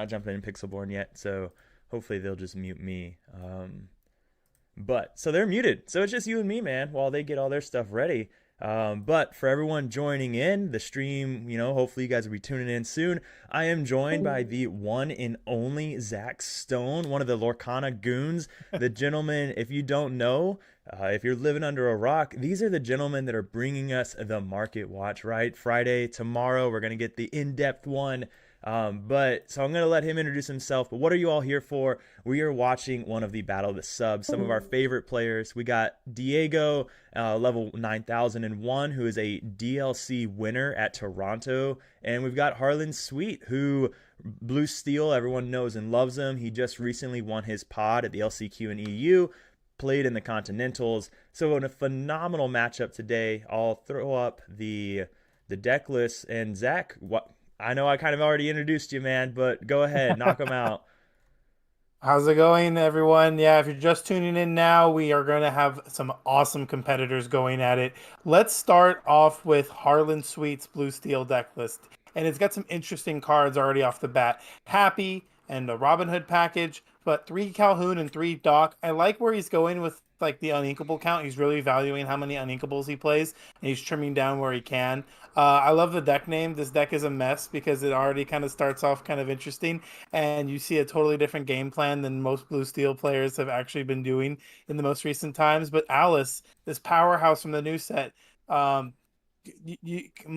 not jumping in Pixelborn yet, so hopefully they'll just mute me. But so they're muted, so it's just you and me, man, while they get all their stuff ready. But for everyone joining in the stream, hopefully you guys will be tuning in soon. I am joined by the one and only Zach Stone, one of the Lorcana goons. The gentleman, if you don't know, if you're living under a rock, these are the gentlemen that are bringing us the Market Watch, right? Friday, tomorrow, we're going to get the in-depth one. But so I'm going to let him introduce himself. But what are you all here for? We are watching one of the Battle of the Subs, some of our favorite players. We got Diego, level 9001, who is a DLC winner at Toronto. And we've got Harlan Sweete, who Blue Steel, everyone knows and loves him. He just recently won his pod at the LCQ and EU, played in the Continentals. So in a phenomenal matchup today, I'll throw up the deck list. And Zach, I know I kind of already introduced you, man, but go ahead, knock them out. How's it going, everyone? Yeah, if you're just tuning in now, we are going to have some awesome competitors going at it. Let's start off with Harlan Sweet's Blue Steel deck list. And it's got some interesting cards already off the bat. Happy and a Robin Hood package, but three Calhoun and three Doc. I like where he's going with like the uninkable count. He's really valuing how many uninkables he plays, and he's trimming down where he can. I love the deck name. This deck is a mess because it already kind of starts off kind of interesting, and you see a totally different game plan than most Blue Steel players have actually been doing in the most recent times. But Alice, this powerhouse from the new set, um,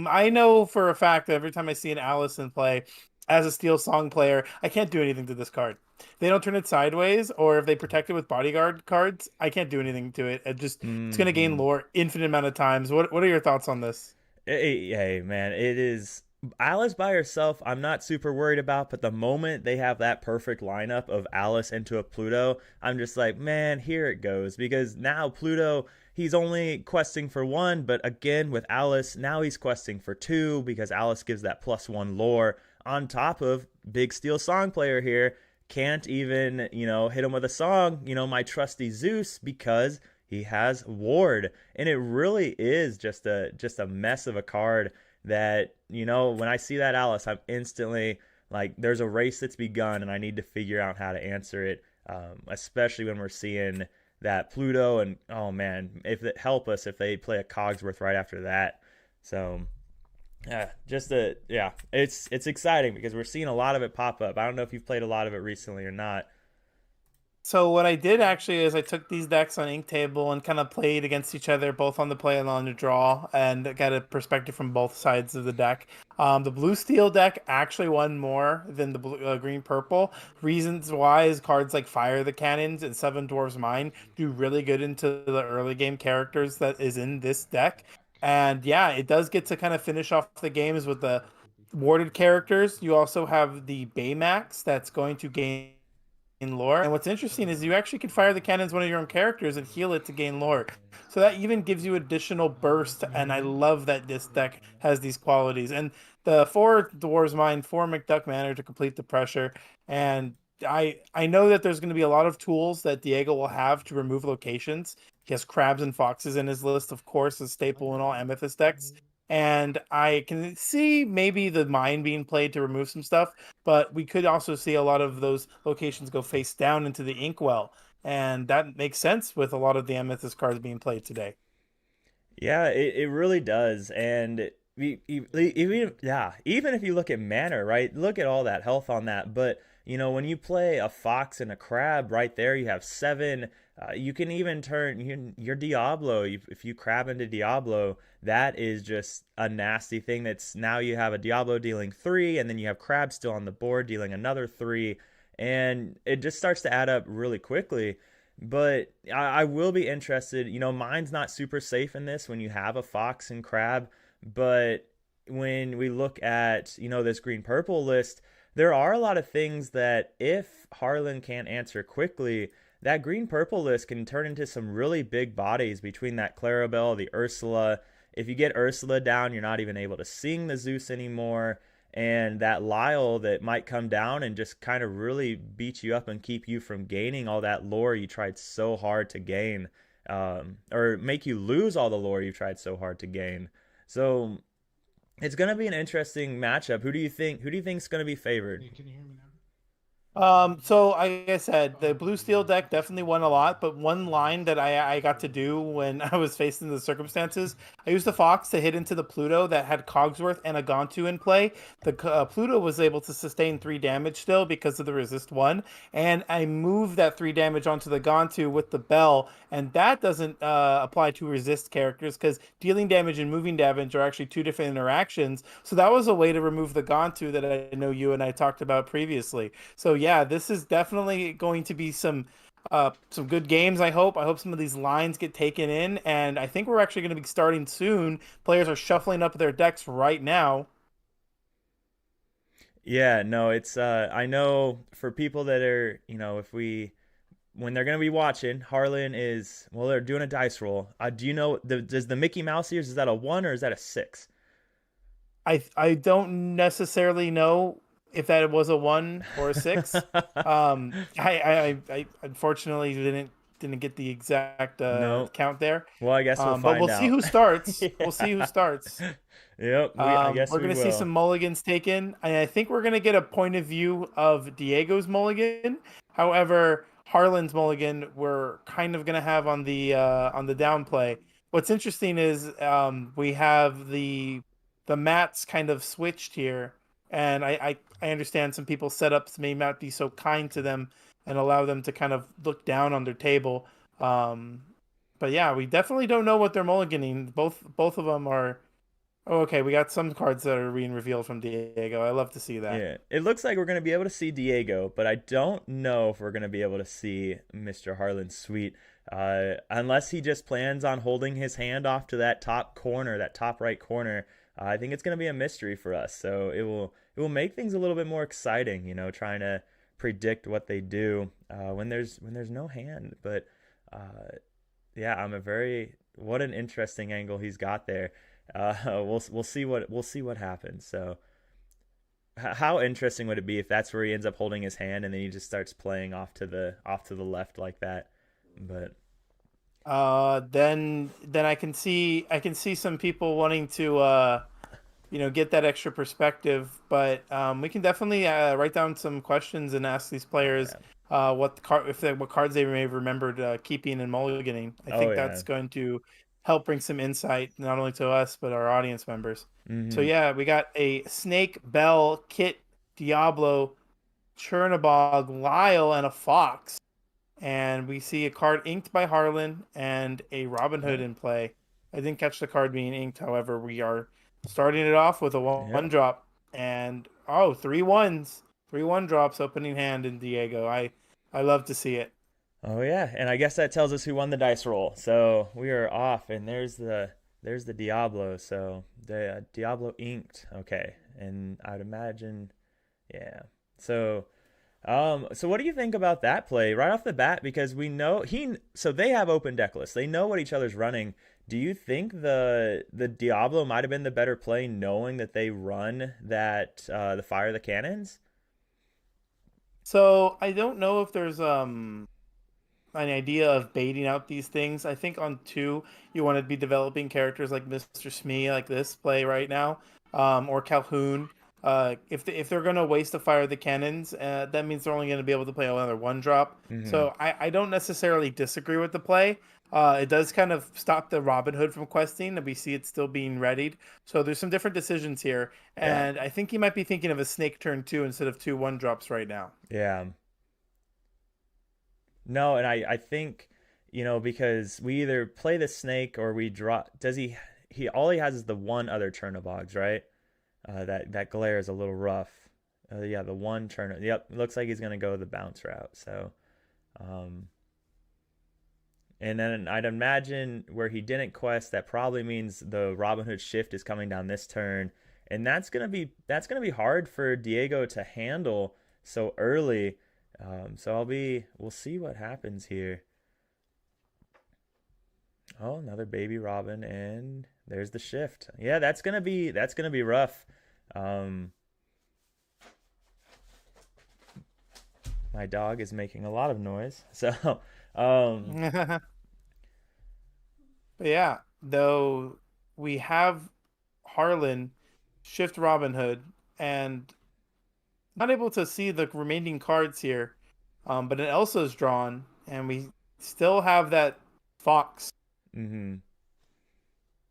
I know for a fact that every time I see an Alice in play as a Steel Song player, I can't do anything to this card. They don't turn it sideways, or if they protect it with bodyguard cards, I can't do anything to it. It's going to gain Mm-hmm. lore infinite amount of times. What are your thoughts on this? Hey, man, it is Alice by herself. I'm not super worried about, but the moment they have that perfect lineup of Alice into a Pluto, I'm just like, man, here it goes. Because now Pluto, he's only questing for one, but again with Alice, now he's questing for two because Alice gives that +1 lore on top of big Steel Song player here. Can't even, hit him with a song, my trusty Zeus, because he has Ward, and it really is just a mess of a card that, when I see that Alice, I'm instantly like, there's a race that's begun, and I need to figure out how to answer it. Especially when we're seeing that Pluto, and oh man, if it help us if they play a Cogsworth right after that. So yeah, it's exciting because we're seeing a lot of it pop up. I don't know if you've played a lot of it recently or not. So what I did actually is I took these decks on Ink Table and kind of played against each other, both on the play and on the draw, and got a perspective from both sides of the deck. The blue steel deck actually won more than the green purple. Reasons why is cards like Fire the Cannons and Seven Dwarves Mine do really good into the early game characters that is in this deck. And yeah, it does get to kind of finish off the games with the warded characters. You also have the Baymax that's going to gain lore. And what's interesting is you actually can fire the cannons one of your own characters and heal it to gain lore. So that even gives you additional burst. And I love that this deck has these qualities. And the four Dwarves Mine, four McDuck Manor to complete the pressure. And I know that there's going to be a lot of tools that Diego will have to remove locations. He has crabs and foxes in his list, of course, a staple in all Amethyst decks. And I can see maybe the mine being played to remove some stuff, but we could also see a lot of those locations go face down into the inkwell, and that makes sense with a lot of the amethyst cards being played today. Yeah, it really does. And even yeah, even if you look at mana, right? Look at all that health on that. But when you play a fox and a crab, right there, you have seven. You can even turn your Diablo. If you crab into Diablo, that is just a nasty thing. That's now you have a Diablo dealing three, and then you have crab still on the board dealing another three, and it just starts to add up really quickly. But I will be interested. Mine's not super safe in this when you have a fox and crab. But when we look at, this green purple list, there are a lot of things that if Harlan can't answer quickly, that green purple list can turn into some really big bodies between that Clarabelle, the Ursula. If you get Ursula down, you're not even able to sing the Zeus anymore, and that Lyle that might come down and just kind of really beat you up and keep you from gaining all that lore you tried so hard to gain, or make you lose all the lore you tried so hard to gain. So it's going to be an interesting matchup. Who do you think? Who do you think is going to be favored? Hey, can you hear me now? So like I said, the blue steel deck definitely won a lot, but one line that I got to do when I was facing the circumstances, I used the Fox to hit into the Pluto that had Cogsworth and a Gontu in play. The Pluto was able to sustain 3 damage still because of the resist one, and I moved that 3 damage onto the Gontu with the Bell, and that doesn't apply to resist characters because dealing damage and moving damage are actually two different interactions. So that was a way to remove the Gontu that I know you and I talked about previously. So yeah, this is definitely going to be some good games. I hope some of these lines get taken in, and I think we're actually going to be starting soon. Players are shuffling up their decks right now. Yeah, no, it's I know for people that are, if we when they're gonna be watching, Harlan is well, they're doing a dice roll. Do you know does the Mickey Mouse ears, is that a one or is that a six? I don't necessarily know if that was a 1 or a 6. I unfortunately didn't get the exact No. count there. Well, I guess we'll But we'll find see out. who starts. We'll see who Yeah. starts. Yep, I guess We're we gonna see some will. mulligans taken, and I think we're gonna get a point of view of Diego's mulligan. However, Harlan's mulligan we're kind of gonna have on the downplay. What's interesting is we have the mats kind of switched here, and I understand some people's setups may not be so kind to them and allow them to kind of look down on their table. Um, but yeah, we definitely don't know what they're mulliganing. Both of them are. Oh, okay, we got some cards that are being revealed from Diego. I love to see that. Yeah, it looks like we're going to be able to see Diego, but I don't know if we're going to be able to see Mr. Harlan Sweet, unless he just plans on holding his hand off to that top corner, that top right corner. I think it's going to be a mystery for us, so it will make things a little bit more exciting, trying to predict what they do when there's no hand. But uh, yeah, I'm a very what an interesting angle he's got there. We'll see what happens. So. How interesting would it be if that's where he ends up holding his hand and then he just starts playing off to the left like that? But Then I can see some people wanting to get that extra perspective. But we can definitely write down some questions and ask these oh players yeah, what cards they may have remembered keeping and mulliganing. I oh think yeah, that's going to help bring some insight not only to us but our audience members. So mm-hmm. yeah, we got a Snake, Bell, Kit, Diablo, Chernabog, Lyle, and a Fox. And we see a card inked by Harlan and a Robin Hood Oh in play. I didn't catch the card being inked, however, we are starting it off with a one yeah, drop. And oh, 3 1s. 3 1 drops opening hand in Diego. I love to see it. oh yeah, and I guess that tells us who won the dice roll. So we are off, and there's the Diablo. So the Diablo inked. Okay, and I'd imagine, yeah. So what do you think about that play right off the bat? Because we know so they have open deck lists. They know what each other's running. Do you think the Diablo might have been the better play, knowing that they run that the fire the cannons? So I don't know if there's an idea of baiting out these things. I think on 2, you want to be developing characters like Mr. Smee, like this play right now, or Calhoun. If they're going to waste a fire the cannons, that means they're only going to be able to play another 1 drop. Mm-hmm. So I don't necessarily disagree with the play. It does kind of stop the Robin Hood from questing, and we see it still being readied. So there's some different decisions here, Yeah, and I think he might be thinking of a snake turn 2 instead of 2 1 drops right now. yeah. No, and I think because we either play the snake or we draw. Does he all he has is the one other Chernobygs, right? That glare is a little rough. Yeah, the one turn. Yep, looks like he's gonna go the bounce route. So, um, and then I'd imagine where he didn't quest, that probably means the Robin Hood shift is coming down this turn, and that's gonna be hard for Diego to handle so early. So we'll see what happens here. Oh, another baby Robin, and there's the shift. Yeah, that's gonna be rough. Um, my dog is making a lot of noise. So, um, But yeah, though we have Harlan shift Robin Hood, and not able to see the remaining cards here, but an Elsa is drawn, and we still have that fox. Mm-hmm.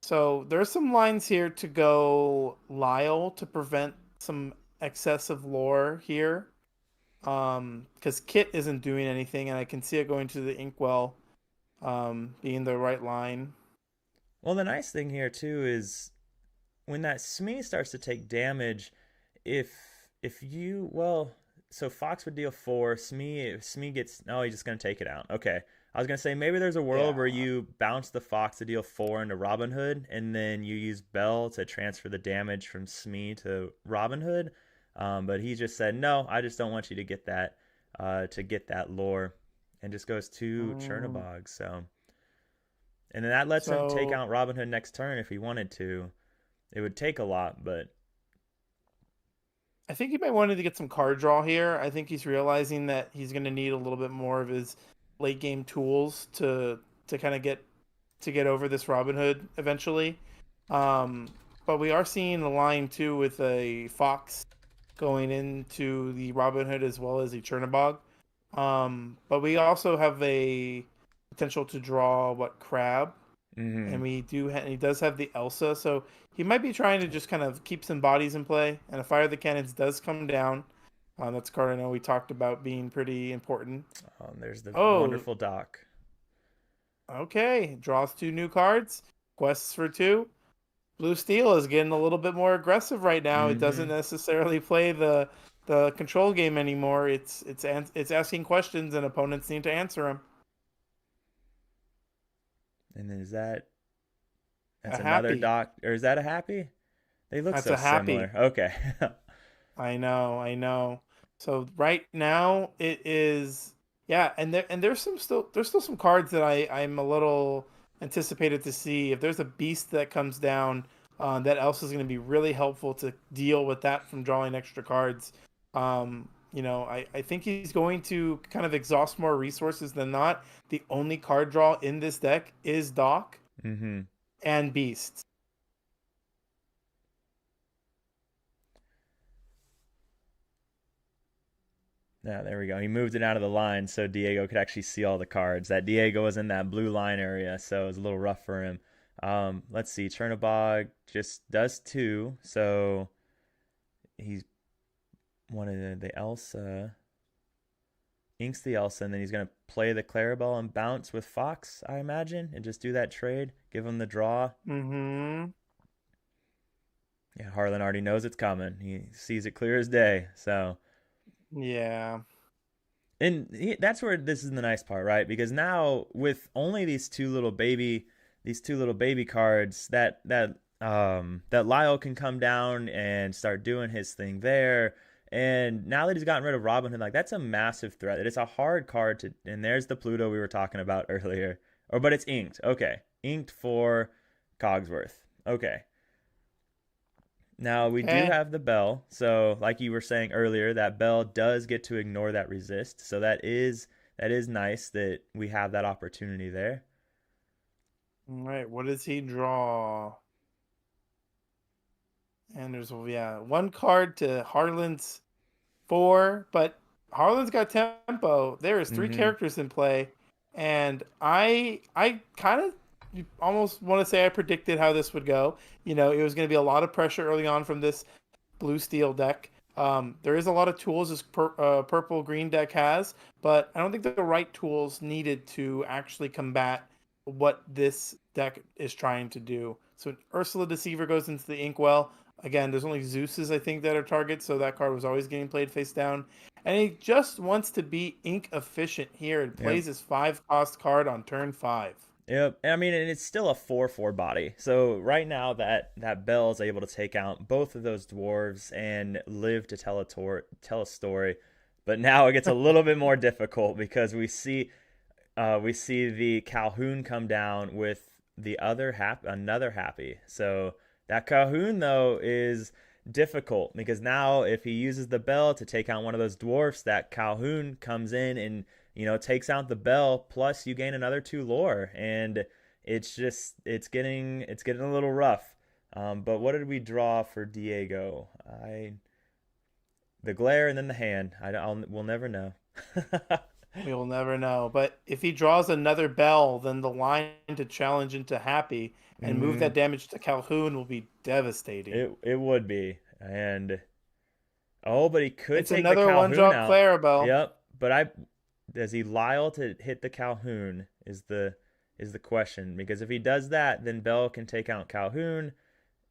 So there's some lines here to go Lyle to prevent some excessive lore here. Because Kit isn't doing anything, and I can see it going to the Inkwell, being the right line. Well, the nice thing here too is when that Smee starts to take damage, if you so Fox would deal four. Smee gets no, he's just gonna take it out. Okay, I was gonna say maybe there's a world where Yeah. you bounce the Fox to deal four into Robin Hood, and then you use Bell to transfer the damage from Smee to Robin Hood. But he just said no. I just don't want you to get that lore, and just goes to Mm, Chernabog. So and then that lets him take so out Robin Hood next turn if he wanted to. It would take a lot, but I think he might wanted to get some card draw here. I think he's realizing that he's going to need a little bit more of his late game tools to kind of get over this Robin Hood eventually. Um, but we are seeing the line too with a Fox going into the Robin Hood as well as a Chernabog. But we also have a potential to draw what crab, mm-hmm. and he does have the Elsa, so he might be trying to just kind of keep some bodies in play. And a Fire the Cannons does come down. That's a card I know we talked about being pretty important. There's the Oh, wonderful Doc. okay. Draws two new cards. Quests for two. Blue Steel is getting a little bit more aggressive right now. It doesn't Mm-hmm. necessarily play the control game anymore. It's asking questions and opponents need to answer them. And then that's A another happy. Doc, or is that a Happy? They look That's so a happy. similar. Okay. I know, I know. So right now it is, yeah, and there's still some cards that I'm a little anticipated to see. If there's a beast that comes down, that else is going to be really helpful to deal with that from drawing extra cards. I think he's going to kind of exhaust more resources than not. The only card draw in this deck is Doc Mm-hmm. and Beast. Yeah, there we go. He moved it out of the line so Diego could actually see all the cards. That Diego was in that blue line area, so it was a little rough for him. Let's see. Chernabog just does two, so he's one of the Elsa. Inks the Elsa, and then he's going to play the Clarabelle and bounce with Fox, I imagine, and just do that trade. Give him the draw. Mm-hmm. Yeah, Harlan already knows it's coming. He sees it clear as day. So, Yeah. that's where this is the nice part, right? Because now with only these two little baby cards, that Lyle can come down and start doing his thing there. And now that he's gotten rid of Robin Hood, like that's a massive threat. It's a hard card to. And there's the Pluto we were talking about earlier. Or, but it's inked. Okay, inked for Cogsworth. Okay, now we do Okay. have the bell, so like you were saying earlier, that bell does get to ignore that resist. So that is nice that we have that opportunity there. All right, what does he draw? And there's, yeah, one card to Harlan's four, but Harlan's got tempo. There is three Mm-hmm. characters in play, and I kind of almost want to say I predicted how this would go. It was going to be a lot of pressure early on from this blue steel deck. There is a lot of tools this purple green deck has, but I don't think they're the right tools needed to actually combat what this deck is trying to do. So Ursula Deceiver goes into the Inkwell. Again, there's only Zeus's I think that are targets, so that card was always getting played face down. And he just wants to be ink efficient here and Yep. plays his 5 cost card on turn 5. Yep. I mean, and it's still a 4/4 body. So right now that bell is able to take out both of those dwarves and live to tell a story. But now it gets a little bit more difficult because we see the Calhoun come down with another happy. So that Calhoun though is difficult because now if he uses the bell to take out one of those dwarfs, that Calhoun comes in and takes out the bell. Plus you gain another two lore, and it's getting a little rough. But what did we draw for Diego? I the glare and then the hand. We'll never know. We will never know. But if he draws another bell, then the line to challenge into Happy and move Mm, that damage to Calhoun will be devastating. it would be. And oh, but he could It's take the another one Calhoun drop out. Clarabelle. Yep. But I does he Lyle to hit the Calhoun is the question, because if he does that, then Bell can take out Calhoun,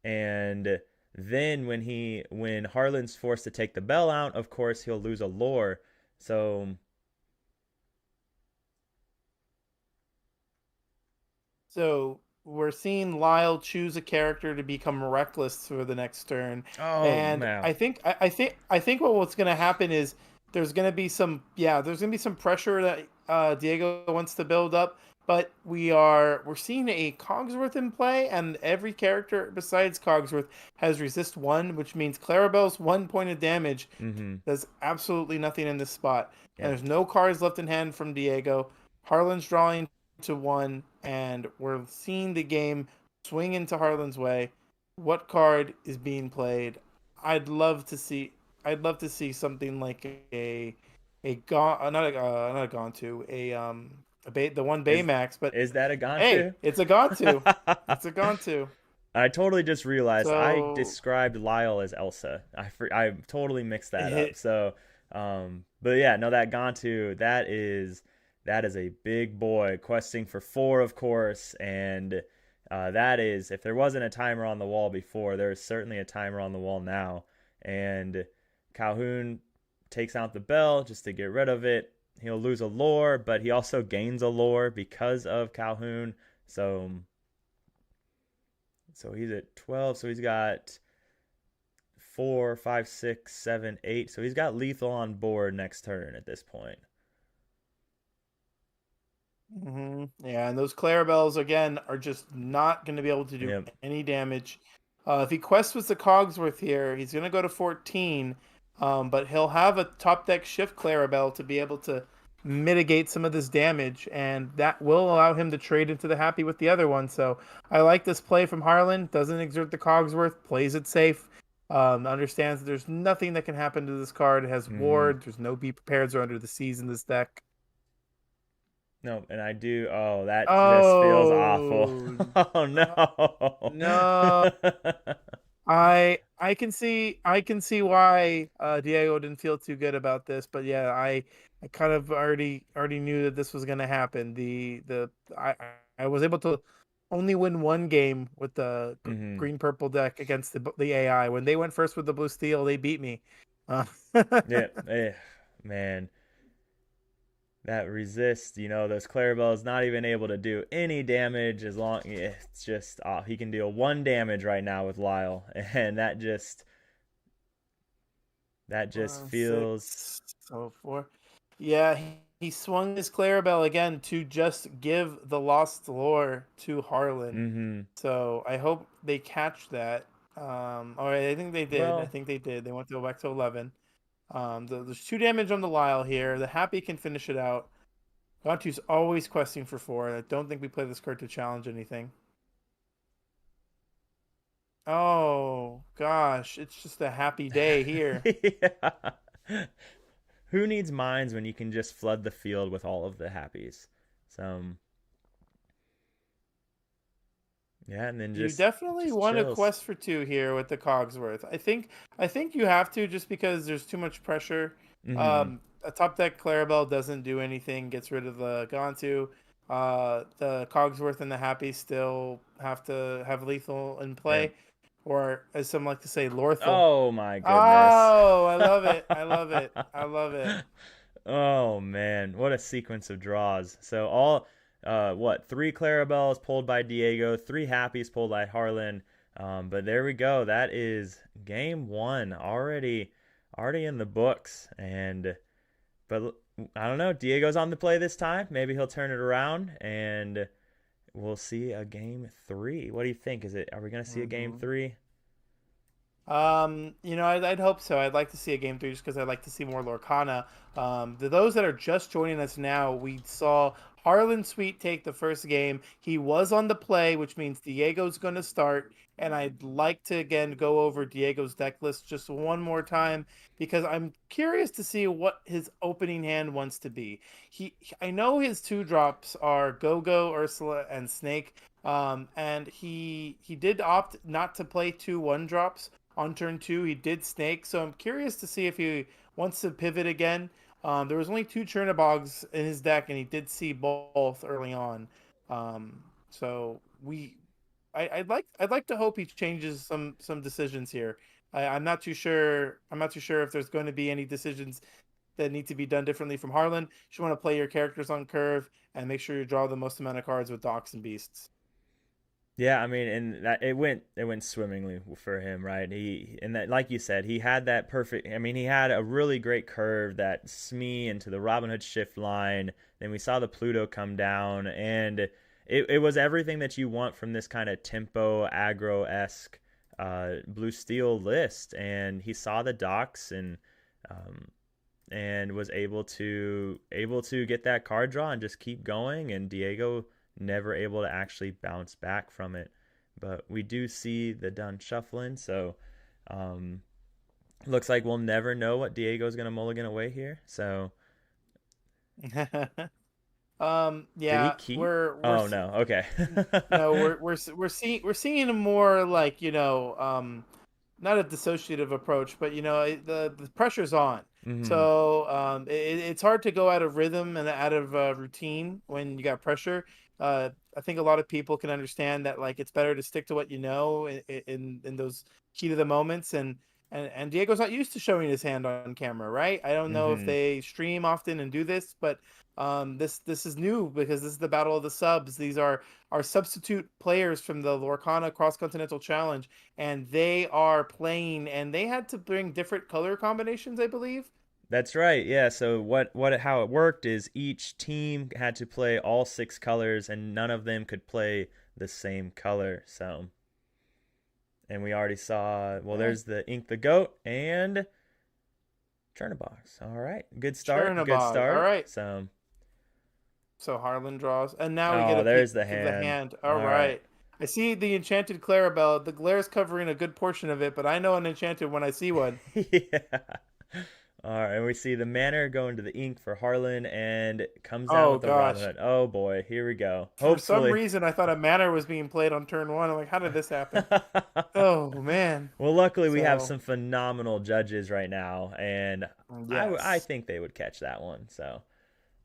and then when Harlan's forced to take the Bell out, of course he'll lose a lore. So So we're seeing Lyle choose a character to become reckless for the next turn, oh and man. I think what's going to happen is there's going to be some pressure that Diego wants to build up, but we're seeing a Cogsworth in play, and every character besides Cogsworth has resist one, which means Clarabelle's 1 point of damage Mm-hmm. does absolutely nothing in this spot, and Yep. there's no cards left in hand from Diego. Harlan's drawing to one, and we're seeing the game swing into Harlan's way. What card is being played? I'd love to see. I'd love to see something like a gone not a gone to the one Is Baymax, but is that a hey, Gantu? it's a gone to. It's a gone to. I totally just realized I So described Lyle as Elsa. I totally mixed that up. it, So, but yeah, no, that Gantu, that is a big boy questing for four, of course, and that is, if there wasn't a timer on the wall before, there is certainly a timer on the wall now. And Calhoun takes out the bell just to get rid of it. He'll lose a lore, but he also gains a lore because of Calhoun. So he's at 12. So he's got 4, 5, 6, 7, 8. So he's got lethal on board next turn at this point. Yeah, and those Clarabelles again are just not going to be able to do Yep. any damage. If he quests with the Cogsworth here, he's going to go to 14, but he'll have a top deck shift Clarabelle to be able to mitigate some of this damage, and that will allow him to trade into the Happy with the other one. So I like this play from Harlan. Doesn't exert the Cogsworth, plays it safe. Understands that there's nothing that can happen to this card. It has Mm-hmm. Ward. There's no Be Prepared or Under the Seas in this deck. No, and I do. Oh, that just feels awful. Oh, Oh no. no. I can see why Diego didn't feel too good about this, but yeah, I kind of already knew that this was gonna happen. I was able to only win one game with the Mm-hmm. green purple deck against the AI. When they went first with the blue steel, they beat me. Uh, Yeah. Man. That resist, those Clarabelle's not even able to do any damage as long. It's just he can deal one damage right now with Lyle, and that just feels. Six, so four. Yeah, he swung his Clarabelle again to just give the lost lore to Harlan. Mm-hmm. So I hope they catch that. All right, I think they did. I Well, think they did. They want to go back to 11. There's 2 damage on the Lyle here. The Happy can finish it out. Gantu's always questing for 4. I don't think we play this card to challenge anything. Oh gosh, it's just a happy day here. yeah. Who needs mines when you can just flood the field with all of the happies? So yeah, and then You just definitely just want a chills. quest for 2 here with the Cogsworth. I think you have to just because there's too much pressure. Mm-hmm. A top deck Clarabelle doesn't do anything, gets rid of the Gantu. The Cogsworth and the Happy still have to have lethal in Yeah. play, or as some like to say, Lorthal. Oh my goodness. Oh, I love it. I love it. I love it. Oh man, what a sequence of draws. So all what, three Clarabelles pulled by Diego, three Happies pulled by Harlan. But there we go. That is game one already in the books. And but I don't know, Diego's on the play this time. Maybe he'll turn it around and we'll see a game three. What do you think? Are we gonna see a game hmm three? I'd hope so. I'd like to see a game three just because I'd like to see more Lorcana. To those that are just joining us now, we saw Harlan Sweet take the first game. He was on the play, which means Diego's going to start. And I'd like to again go over Diego's deck list just one more time because I'm curious to see what his opening hand wants to be. I know his two drops are Go Go, Ursula, and Snake. And he did opt not to play two one drops on turn two. He did Snake, so I'm curious to see if he wants to pivot again. There was only two Chernobyls in his deck, and he did see both early on. So I'd like to hope he changes some decisions here. I'm not too sure. I'm not too sure if there's going to be any decisions that need to be done differently from Harlan. You just want to play your characters on curve and make sure you draw the most amount of cards with Docs and Beasts. Yeah, I mean, and that it went swimmingly for him, right? He and that, like you said, he had that perfect. I mean, he had a really great curve that Smee into the Robin Hood shift line. Then we saw the Pluto come down, and it was everything that you want from this kind of tempo aggro esque blue steel list. And he saw the docks um, and was able to get that card draw and just keep going. And Diego never able to actually bounce back from it. But we do see the done shuffling, so um, looks like we'll never know what Diego's gonna mulligan away here. So did he Yeah, keep? we're Oh no, okay. no, we're seeing a more like not a dissociative approach, but the pressure's on. hmm So it's hard to go out of rhythm and out of routine when you got pressure. I think a lot of people can understand that like it's better to stick to what you know in those heat of the moments and Diego's not used to showing his hand on camera, right? I don't know if hmm they stream often and do this, but this is new because this is the battle of the subs. These are our substitute players from the Lorcana Cross Continental Challenge, and they are playing, and they had to bring different color combinations, I believe. That's right. Yeah. So what how it worked is each team had to play all six colors, and none of them could play the same color. So, and we already saw. Well, Yeah, there's the Ink the Goat and Chernabog's. All right. Good start. Good Chernabog. All start. right. So, So Harlan draws, and now we get oh, a peek there's the of the hand. hand. All All right. right. I see the enchanted Clarabelle. The glare is covering a good portion of it, but I know an enchanted when I see one. Yeah. All right. And we see the manor going to the ink for Harlan and comes down Oh with the Robin gosh. Hood. Oh boy. Here we go. For some Hopefully. reason, I thought a manor was being played on turn one. I'm like, how did this happen? Oh man. Well, luckily we have So some phenomenal judges right now, and I yes. think they would catch that one. So,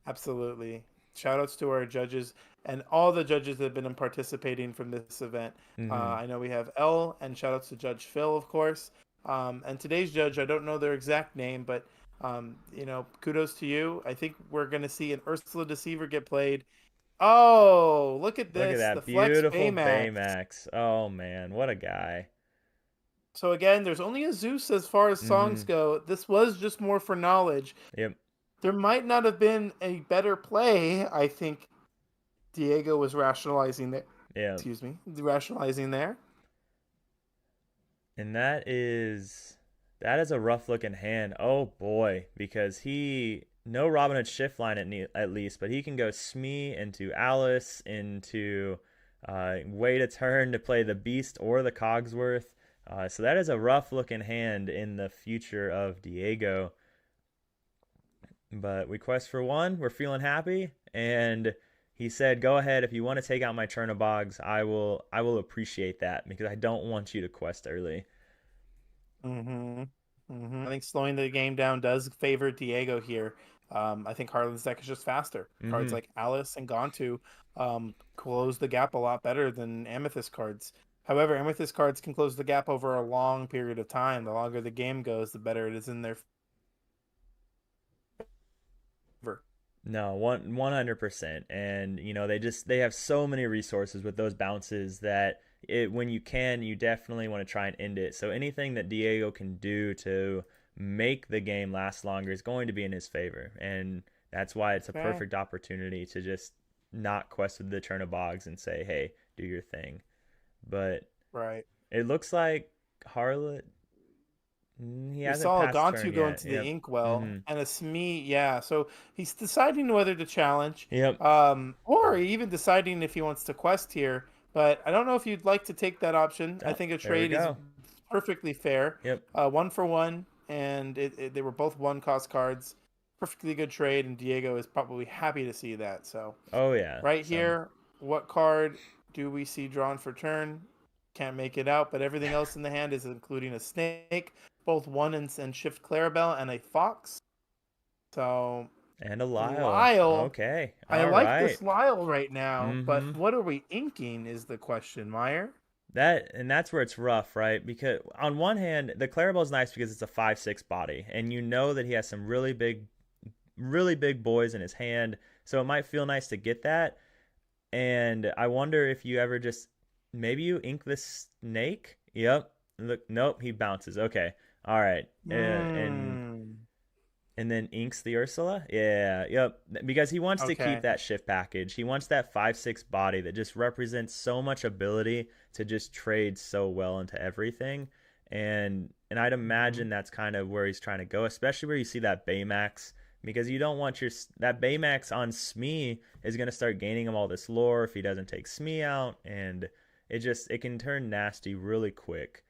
Absolutely. Shout outs to our judges and all the judges that have been participating from this event. hmm I know we have L, and shout outs to Judge Phil, of course. And today's judge, I don't know their exact name, but kudos to you. I think we're going to see an Ursula Deceiver get played. Oh, look at look at this. The that Flex beautiful Baymax. Baymax. Oh man, what a guy. So again, there's only a Zeus as far as songs hmm go. This was just more for knowledge. Yep. There might not have been a better play. I think Diego was rationalizing that. Yeah. Excuse me, rationalizing there. And that is a rough looking hand. Oh boy, because he no Robin Hood shift line at least, but he can go Smee into Alice into wait a turn to play the Beast or the Cogsworth. So that is a rough looking hand in the future of Diego. But we quest for one. We're feeling happy, and he said, "Go ahead if you want to take out my Chernobogs. I will appreciate that because I don't want you to quest early." Mm-hmm. I think slowing the game down does favor Diego here. I think Harlan's deck is just faster. Cards Mm-hmm. like Alice and Gontu close the gap a lot better than Amethyst cards. However, Amethyst cards can close the gap over a long period of time. The longer the game goes, the better it is in their favor. No, 100%. And they have so many resources with those bounces that when you can, you definitely want to try and end it. So anything that Diego can do to make the game last longer is going to be in his favor. And that's why it's a Okay. perfect opportunity to just not quest with the Chernobogs and say, "Hey, do your thing." But Right. it looks like Harlan. He We hasn't saw a passed turn Gontu go yet. into the Yep. Inkwell Mm-hmm. and a Smee, yeah. So he's deciding whether to challenge, Yep. or even deciding if he wants to quest here. But I don't know if you'd like to take that option. I Oh, think a there we trade is go. perfectly fair. Yep. One for one, and they were both one cost cards. Perfectly good trade, and Diego is probably happy to see that. So Oh yeah. right So here, what card do we see drawn for turn? Can't make it out, but everything else in the hand is including a snake, both one and shift Clarabelle, and a fox. So and a Lyle. Lyle, Okay. I All like right. this Lyle right now, but Mm-hmm. what are we inking is the question, Meyer. That's where it's rough, right? Because on one hand, the Clarabelle is nice because it's a 5-6 body, and you know that he has some really big boys in his hand, so it might feel nice to get that. And I wonder if you ever just maybe you ink this snake. Yep. Look, nope, he bounces. Okay. All right. Hmm. And then inks the Ursula. Yeah. Yep. Because he wants to keep Okay. that shift package. He wants that 5-6 body that just represents so much ability to just trade so well into everything. And I'd Hmm. imagine that's kind of where he's trying to go, especially where you see that Baymax, because you don't want your that Baymax on Smee is going to start gaining him all this lore if he doesn't take Smee out, and it can turn nasty really quick.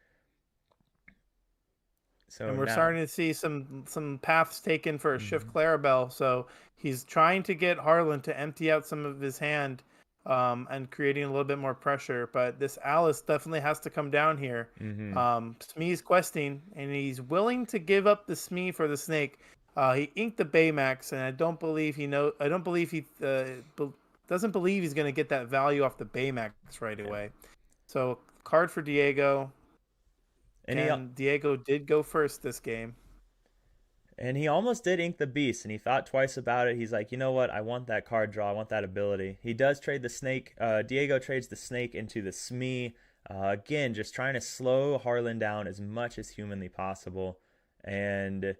So And we're now, starting to see some paths taken for a shift mhm. Clarabelle. So he's trying to get Harlan to empty out some of his hand, and creating a little bit more pressure. But this Alice definitely has to come down here. Mhm. Smee's questing, and he's willing to give up the Smee for the snake. He inked the Baymax, and I don't believe he know. I don't believe he doesn't believe he's going to get that value off the Baymax right Yeah. away. So card for Diego. And he Again, Diego did go first this game. And he almost did ink the beast, and he thought twice about it. He's like, you know what? I want that card draw. I want that ability. He does trade the snake. Diego trades the snake into the Smee. Again, just trying to slow Harlan down as much as humanly possible, and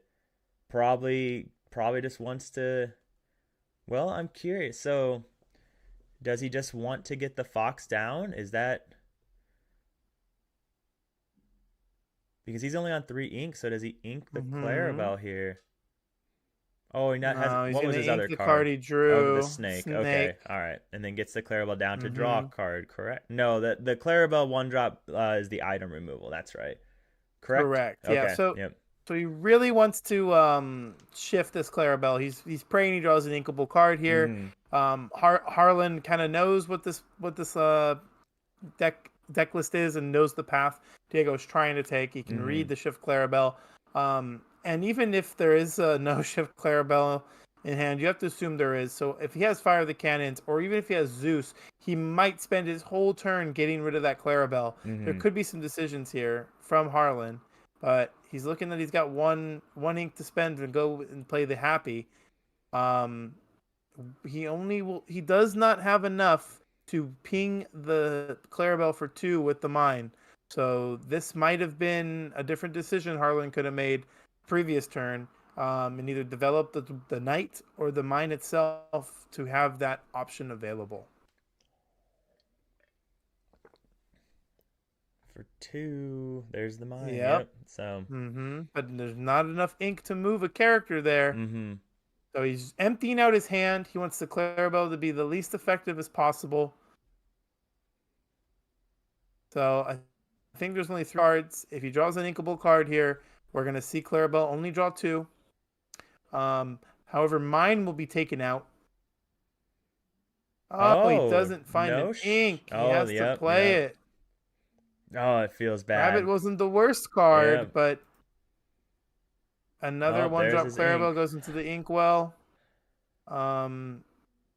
probably just wants to. Well, I'm curious. So, does he just want to get the fox down? Is that because he's only on 3 ink? So does he ink the Hmm. Clarabelle here? Oh, he not has. No, he's What was gonna his ink other the card card? he Oh, the drew. snake. Okay, Snake. all right, and then gets the Clarabelle down to draw a Hmm. card. Correct? No, the Clarabelle one drop is the item removal. That's right. Correct? Correct. Yeah. Okay. So Yep. so he really wants to shift this Clarabelle. He's praying he draws an inkable card here. Mm-hmm. Harlan kind of knows what this deck list is and knows the path Diego's trying to take. He can Mm-hmm. read the shift Clarabelle. And even if there is no shift Clarabelle in hand, you have to assume there is. So if he has Fire of the Cannons, or even if he has Zeus, he might spend his whole turn getting rid of that Clarabelle. There Mm-hmm. could be some decisions here from Harlan, but he's looking that he's got one ink to spend and go and play the happy. Um, he does not have enough to ping the Clarabelle for 2 with the mine. So this might have been a different decision Harlan could have made previous turn, and either develop the knight or the mine itself to have that option available. For 2, there's the mine. Yep. Yep. So. But there's not enough ink to move a character there. Mm-hmm. So he's emptying out his hand. He wants the Clarabelle to be the least effective as possible. So I think there's only 3 cards. If he draws an inkable card here, we're going to see Clarabelle only draw 2. However, mine will be taken out. Oh, he Oh doesn't find an no. ink. He Oh has to yep play yep. it. Oh, it feels Rabbit bad. wasn't the worst card, Yep. but another Oh, one there's drop his Clarabelle ink. goes into the inkwell. Um,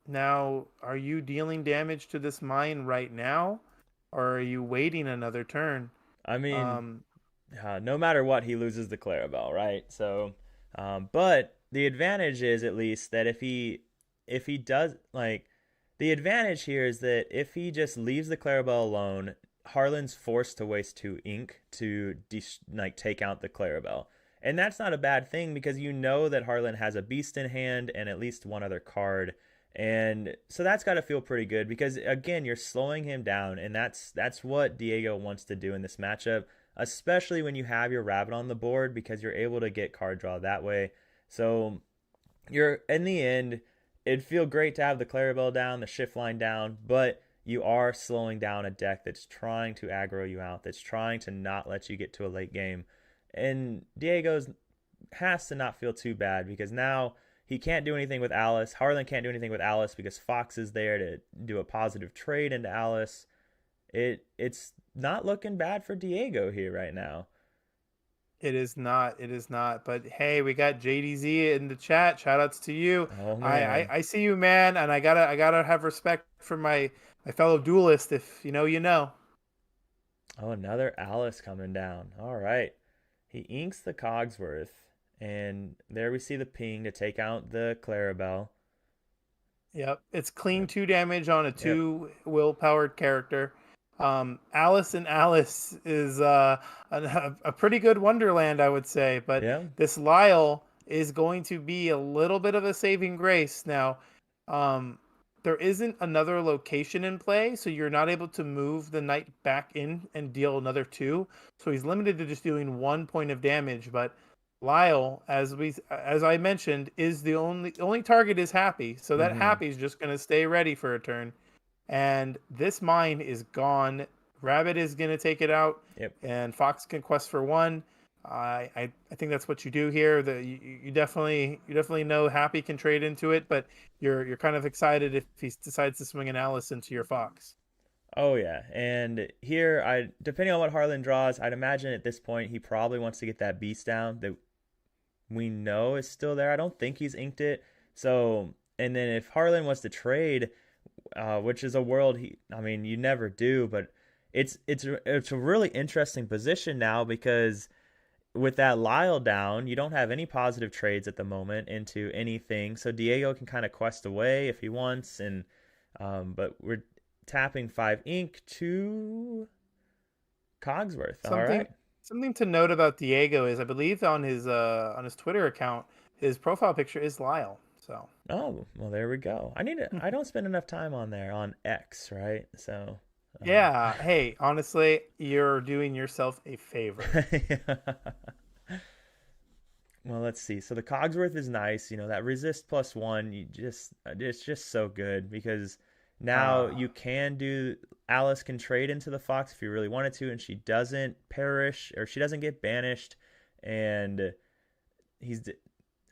Now, are you dealing damage to this mine right now? Or are you waiting another turn? I mean, Um, no matter what, he loses the Clarabelle, right? So, but the advantage is at least that if he does like the advantage here is that if he just leaves the Clarabelle alone, Harlan's forced to waste 2 ink to like take out the Clarabelle. And that's not a bad thing because you know that Harlan has a beast in hand and at least one other card. And so that's got to feel pretty good because again, you're slowing him down and that's what Diego wants to do in this matchup. especially when you have your rabbit on the board because you're able to get card draw that way. So you're in the end, it'd feel great to have the Clarabelle down, the shift line down, but you are slowing down a deck that's trying to aggro you out, that's trying to not let you get to a late game. And Diego's has to not feel too bad because now he can't do anything with Alice. Harlan can't do anything with Alice because Fox is there to do a positive trade into Alice. It's not looking bad for Diego here right now. It is not. It is not. But hey, we got JDZ in the chat. Shout outs to you. Oh I, I, man. I see you, man, and I gotta have respect for my fellow duelist. If you know, you know. Oh, another Alice coming down. All right. He inks the Cogsworth, and there we see the ping to take out the Clarabelle. Yep, it's clean Yep. 2 damage on a Yep. 2 will-powered character. Alice and Alice is a pretty good Wonderland, I would say. But Yeah. this Lyle is going to be a little bit of a saving grace. Now, um, there isn't another location in play, so you're not able to move the knight back in and deal another 2. So he's limited to just doing 1 point of damage. But Lyle, as I mentioned, is the only target is Happy, so that Mm-hmm. Happy is just going to stay ready for a turn. And this mine is gone. Rabbit is going to take it out, Yep. and Fox can quest for 1. I think that's what you do here. You definitely know Happy can trade into it, but you're kind of excited if he decides to swing an Alice into your Fox. Oh yeah. And here I depending on what Harlan draws, I'd imagine at this point he probably wants to get that beast down that we know is still there. I don't think he's inked it. So, and then if Harlan wants to trade, which is a world I mean, you never do, but it's a really interesting position now because with that Lyle down, you don't have any positive trades at the moment into anything. So Diego can kind of quest away if he wants, and but we're tapping 5 ink to Cogsworth. All Something right. something to note about Diego is I believe on his Twitter account, his profile picture is Lyle. So Oh, well, there we go. I don't spend enough time on there on X, right? So, yeah, hey, honestly, you're doing yourself a favor. well, let's see. So the Cogsworth is nice. You know, that resist +1, it's just so good because now Uh you can do, Alice can trade into the Fox if you really wanted to, and she doesn't perish or she doesn't get banished. And he's,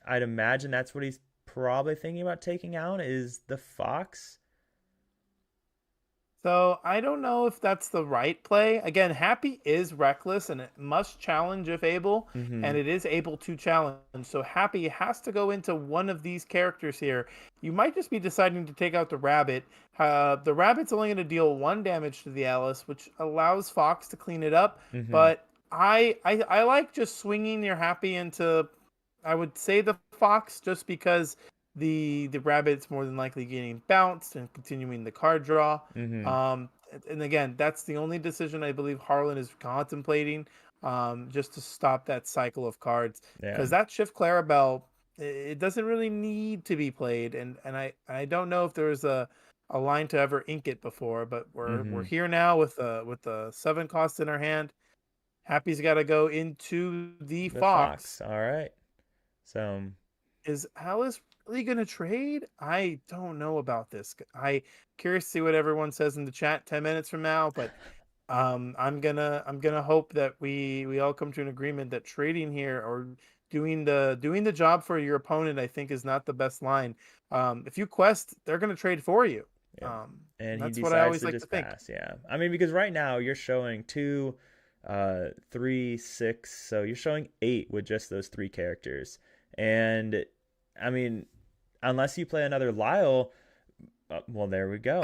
I'd imagine that's what he's probably thinking about taking out is the Fox. So I don't know if that's the right play. Again, Happy is reckless and it must challenge if able, and Mm-hmm. it is able to challenge. So Happy has to go into one of these characters here. You might just be deciding to take out the rabbit. The rabbit's only going to deal 1 damage to the Alice, which allows Fox to clean it up. Mm-hmm. But I like just swinging your Happy into, I would say the Fox, just because the rabbit's more than likely getting bounced and continuing the card draw. Mm-hmm. And again, that's the only decision I believe Harlan is contemplating, just to stop that cycle of cards. Yeah. Because that Shift Clarabelle, it doesn't really need to be played, and I don't know if there's a line to ever ink it before, but we're Mm-hmm. here now with the 7 cost in our hand. Happy's got to go into the The Fox. Fox. All right. So, Is Alice really gonna trade? I don't know about this. I curious to see what everyone says in the chat 10 minutes from now, but I'm gonna hope that we all come to an agreement that trading here or doing the job for your opponent, I think, is not the best line. If you quest, they're gonna trade for you. yeah. And he That's what I decides always to like to just think. pass. Yeah. I mean, because right now you're showing 2, 3, 6. So you're showing 8 with just those 3 characters. And I mean, unless you play another Lyle, well, there we go.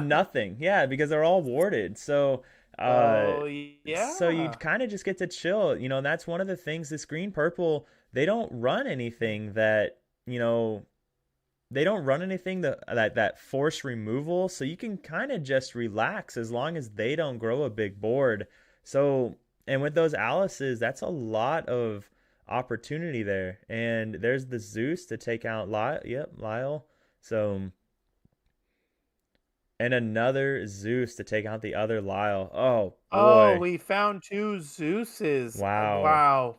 Nothing. Yeah, because they're all warded. Uh, So so you yeah. kind of just get to chill. You know, that's one of the things. This green purple, they don't run anything that you know. They don't run anything that force removal. So you can kind of just relax as long as they don't grow a big board. So and with those Alices, that's a lot of opportunity there. And there's the Zeus to take out Lyle. Yep, Lyle. So And another Zeus to take out the other Lyle. Oh Oh, boy. we found two Zeuses. Wow. Wow.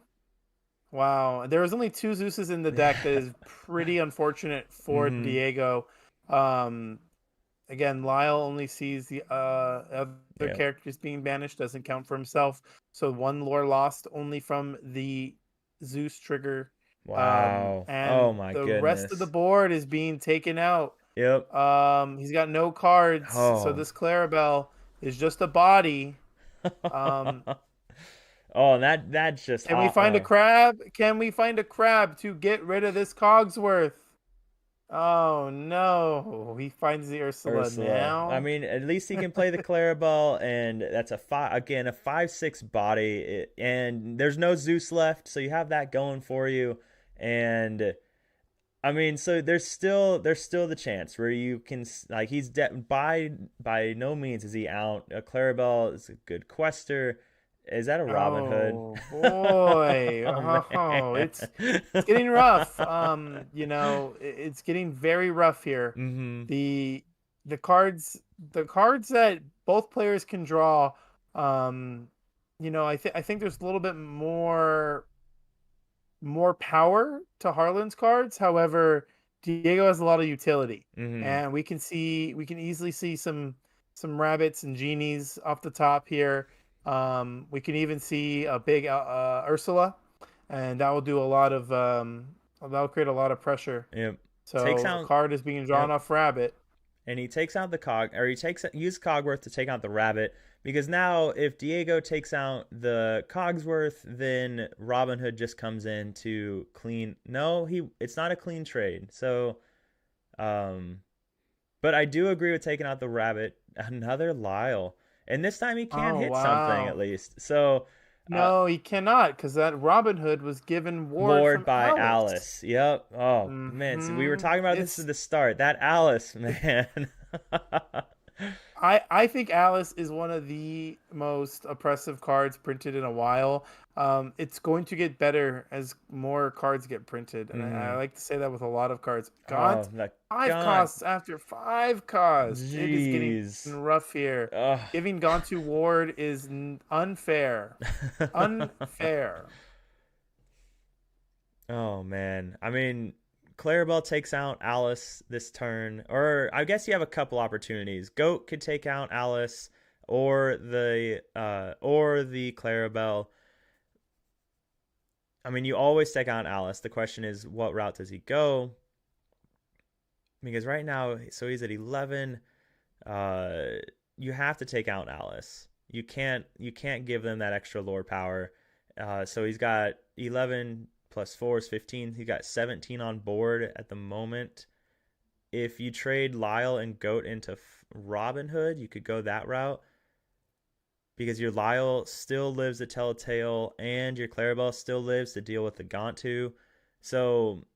Wow. There was only two Zeuses in the deck. That is pretty unfortunate for Mm-hmm. Diego. Um, Again, Lyle only sees the other Yep. characters being banished, doesn't count for himself. So one lore lost only from the Zeus trigger. Wow. And Oh my the rest of the goodness. board is being taken out. Yep. He's got no cards, so Oh. this Clarabelle is just a body. Um, Oh, and that's just can we find a crab? Can we find a crab to get rid of this Cogsworth? Oh no, he finds the Ursula Ursula. I now. mean, at least he can play the Clarabelle, and that's a five again, a 5/6 body, and there's no Zeus left, so you have that going for you. And I mean, so there's still the chance where you can like by no means is he out. A Clarabelle is a good quester. Is that a Robin Hood? Oh boy. Oh Oh, man. it's getting rough. It's getting very rough here. Mm-hmm. The the cards the cards that both players can draw, um, I think there's a little bit more power to Harlan's cards. However, Diego has a lot of utility, Mm-hmm. and we can easily see some rabbits and genies off the top here. We can even see a big Ursula, and that will do a lot of that'll create a lot of pressure. Yep. Takes So a out. card is being drawn Yep. off rabbit. And he takes out the cog, or he takes use Cogworth to take out the rabbit, because now if Diego takes out the Cogsworth, then Robin Hood just comes in to clean. No, it's not a clean trade. So, um, but I do agree with taking out the rabbit. Another Lyle, and this time he can Oh hit something at wow. least. So, uh, No, he cannot, because that Robin Hood was given ward Ward from by Alice. Alice. Yep. Oh man, so we were Hmm. talking about this at It's the start. That Alice, man. I think Alice is one of the most oppressive cards printed in a while. It's going to get better as more cards get printed, and I Hmm. like to say that with a lot of cards. Oh, Gaunt, the five gaunt. costs after 5 costs. It is getting Jeez. rough here. Ugh. Giving Gaunt to Ward is unfair. Unfair. Oh man. I mean, Clarabelle takes out Alice this turn, or I guess you have a couple opportunities. Goat could take out Alice, or the Clarabelle. I mean, you always take out Alice. The question is, what route does he go? Because right now, so he's at 11. Uh, you have to take out Alice. You can't give them that extra lore power. So he's got 11 plus 4 is 15. He got 17 on board at the moment. If you trade Lyle and Goat into Robin Hood, you could go that route because your Lyle still lives to tell a tale and your Clarabelle still lives to deal with the Gontu. So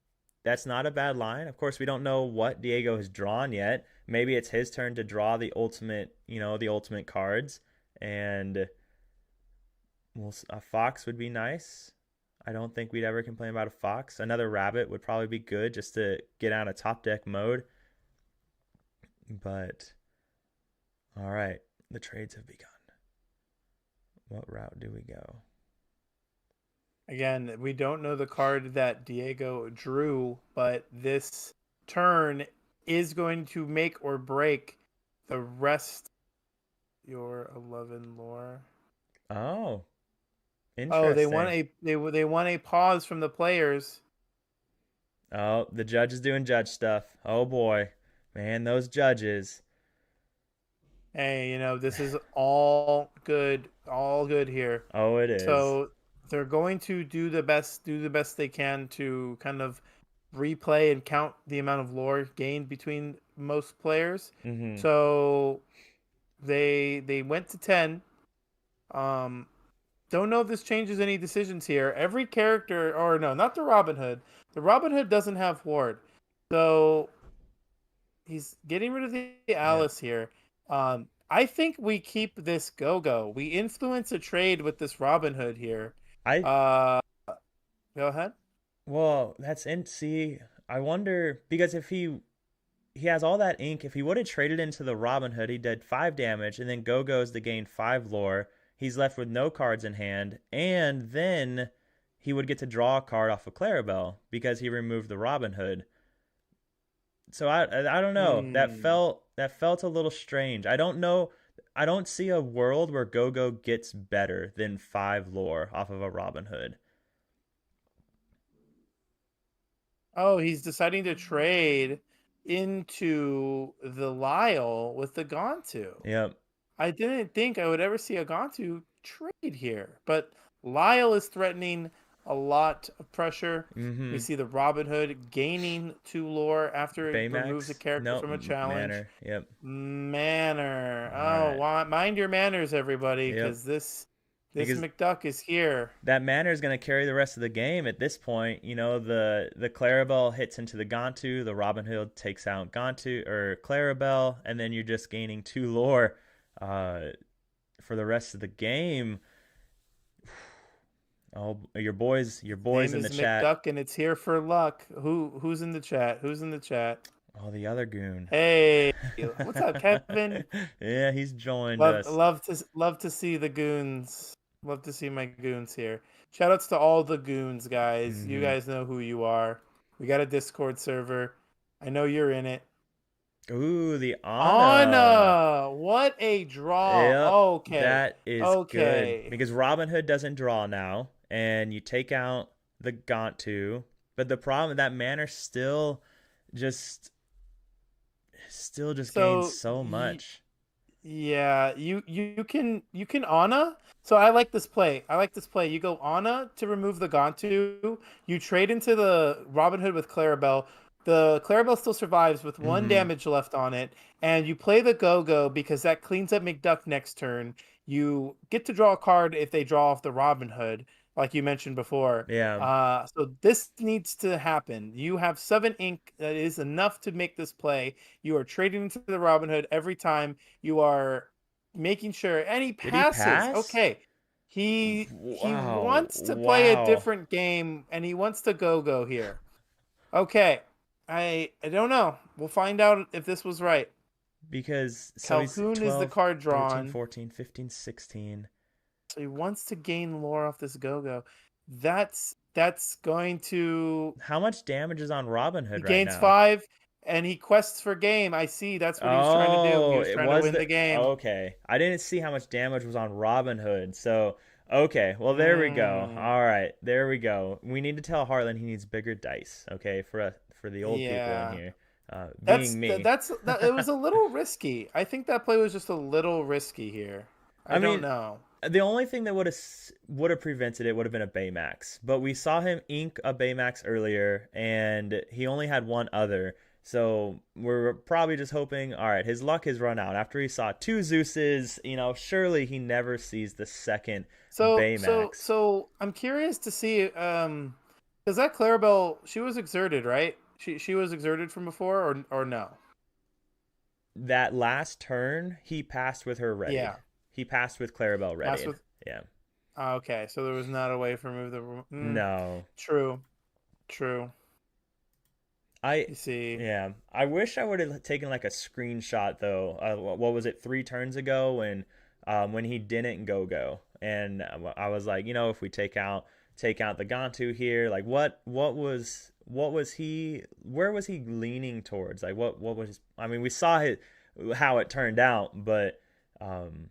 that's not a bad line. Of course, we don't know what Diego has drawn yet. Maybe it's his turn to draw the ultimate cards, and a fox would be nice. I don't think we'd ever complain about a fox. Another rabbit would probably be good just to get out of top deck mode. But all right, the trades have begun. What route do we go? Again, we don't know the card that Diego drew, but this turn is going to make or break the rest your 11 lore. Oh, Oh, they want interesting. they want a pause from the players. Oh, the judge is doing judge stuff. Oh boy, man, those judges. Hey, this is all good here. Oh, it is. So they're going to do the best they can to kind of replay and count the amount of lore gained between most players. Mm-hmm. So they went to 10. Um, don't know if this changes any decisions here. Every character, or no, not the Robin Hood. The Robin Hood doesn't have ward, so he's getting rid of the Yep. Alice here. I think we keep this go. We influence a trade with this Robin Hood here. I Uh, Go ahead. Well, that's in. See, I wonder because he has all that ink. If he would have traded into the Robin Hood, he did 5 damage, and then Go goes to gain 5 lore. He's left with no cards in hand, and then he would get to draw a card off of Clarabelle because he removed the Robin Hood. So I don't know. Hmm. That felt a little strange. I don't know. I don't see a world where Go gets better than 5 lore off of a Robin Hood. Oh, he's deciding to trade into the Lyle with the Gontu. Yep. I didn't think I would ever see a Gontu trade here, but Lyle is threatening a lot of pressure. We Mm-hmm. see the Robin Hood gaining 2 lore after it removes a Baymax? character Nope. from a challenge. Manner. Yep. Manner. All right. Mind your manners, everybody, Yep. because this Because McDuck is here. that manner is going to carry the rest of the game at this point. You know, the Clarabelle hits into the Gontu, the Robin Hood takes out Gontu or Clarabelle, and then you're just gaining 2 lore uh, for the rest of the game. Oh, your His boys name in the is chat. McDuck, and it's here for luck. Who's in the chat? Who's in the chat? Oh, the other goon. Hey, what's up, Kevin? Yeah, he's joined us. Love to see the goons. Love to see my goons here. Shoutouts to all the goons, guys. You Mm-hmm. guys know who you are. We got a Discord server. I know you're in it. Ooh, the Ana. Anna, what a draw. Yep, Okay, that is good okay. because Robin Hood doesn't draw now, and you take out the Gontu, but the problem that manner just just gains So so much. yeah, you can Ana. So I like this play. I like this play. You go Ana to remove the Gontu. You trade into the Robin Hood with Clarabelle. The Clarabelle still survives with one Mm-hmm. damage left on it, and you play the Go-Go because that cleans up McDuck next turn. You get to draw a card if they draw off the Robin Hood, like you mentioned before. Yeah, So this needs to happen. You have 7 ink that is enough to make this play. You are trading into the Robin Hood every time. You are making sure, and he did he passes. pass? Okay, he Wow, wants to play a wow. different game, and he wants to go here. Okay, I don't know. We'll find out if this was right. Because so he's Calhoun is the 12, card 13, drawn, 14, 15, 16. so he wants to gain lore off this go. That's going to. How much damage is on Robin He Hood right gains now? 5, and he quests for game. I see. That's what he was trying to do. He Oh, was it trying to was win the the game. okay. I didn't see how much damage was on Robin Hood. So, okay. Well, there we go. Hmm. All right. There we go. We need to tell Harlan he needs bigger dice, okay? For the old people in Yeah. here. Being me. It was a little risky. I think that play was just a little risky here. I I don't mean, know. the only thing that would have prevented it would have been a Baymax. But we saw him ink a Baymax earlier, and he only had one other. So we're probably just hoping, all right, his luck has run out. After he saw 2 Zeuses, surely he never sees the second Baymax. So I'm curious to see because that Clarabelle, she was exerted, right? She was exerted from before, or no? That last turn, he passed with her ready. Yeah. He passed with Clarabelle That's ready. with Yeah. okay, so there was not a way for move the No. true. True. I You see. yeah. I wish I would have taken like a screenshot though. What was it 3 turns ago when he didn't go and I was like, if we take out the Gantu here, like what was he where was he leaning towards? Like what was I mean, we saw how it turned out, um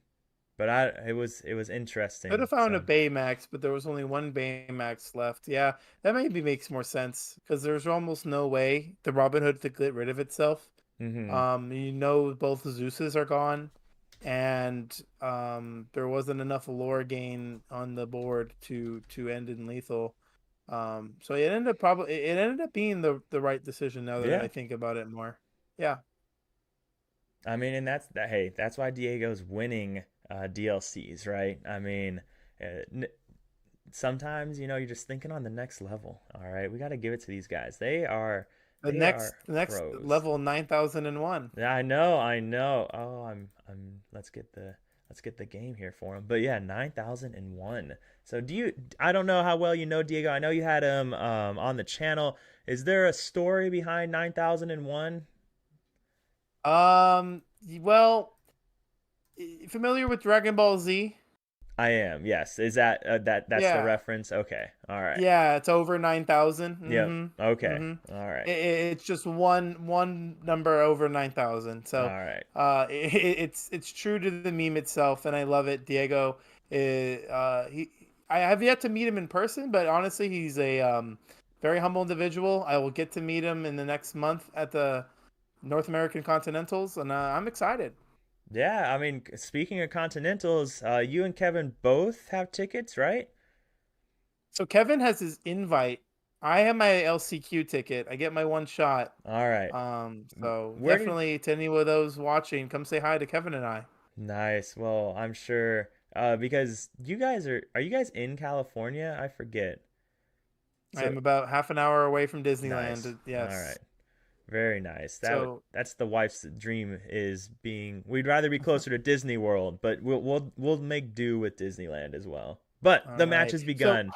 but it was Could interesting. have found a So, Baymax, but there was only one Baymax left. Yeah, that maybe makes more sense because there's almost no way the Robin Hood to get rid of itself. mhm. Both the Zeuses are gone, and there wasn't enough lore gain on the board to end in lethal. So it ended up being the right decision now that I Yeah. think about it more. Yeah, I mean, and that's why Diego's winning DLCs, right? I mean, uh, sometimes you're just thinking on the next level. All right, we got to give it to these guys. They are the next pros. level 9001. Yeah, I know. Oh, I'm. Let's get the game here for him. But yeah, 9,001. So do you? I don't know how well you know Diego. I know you had him on the channel. Is there a story behind 9,001? Well, familiar with Dragon Ball Z? I am. Yes. Is that that's the Yeah. reference? Okay. All right. Yeah, it's over 9,000. Yep. Mm-hmm. Okay. Mm-hmm. All right. It's just one number over 9,000. All So, right. it's true to the meme itself, and I love it. Diego, he I have yet to meet him in person, but honestly, he's a very humble individual. I will get to meet him in the next month at the North American Continentals, and I'm excited. Yeah, I mean, speaking of Continentals, you and Kevin both have tickets, right? So Kevin has his invite. I have my LCQ ticket. I get my one shot. All right. So Where did definitely to any of those watching, come say hi to Kevin and I. Nice. Well, I'm sure because you guys are you guys in California? I forget. I So am about half an hour away from nice. Disneyland. All right. Yes. Very nice. So That's the wife's dream is being we'd rather be closer to Disney World, but we'll make do with Disneyland as well. But all the match right. has So begun.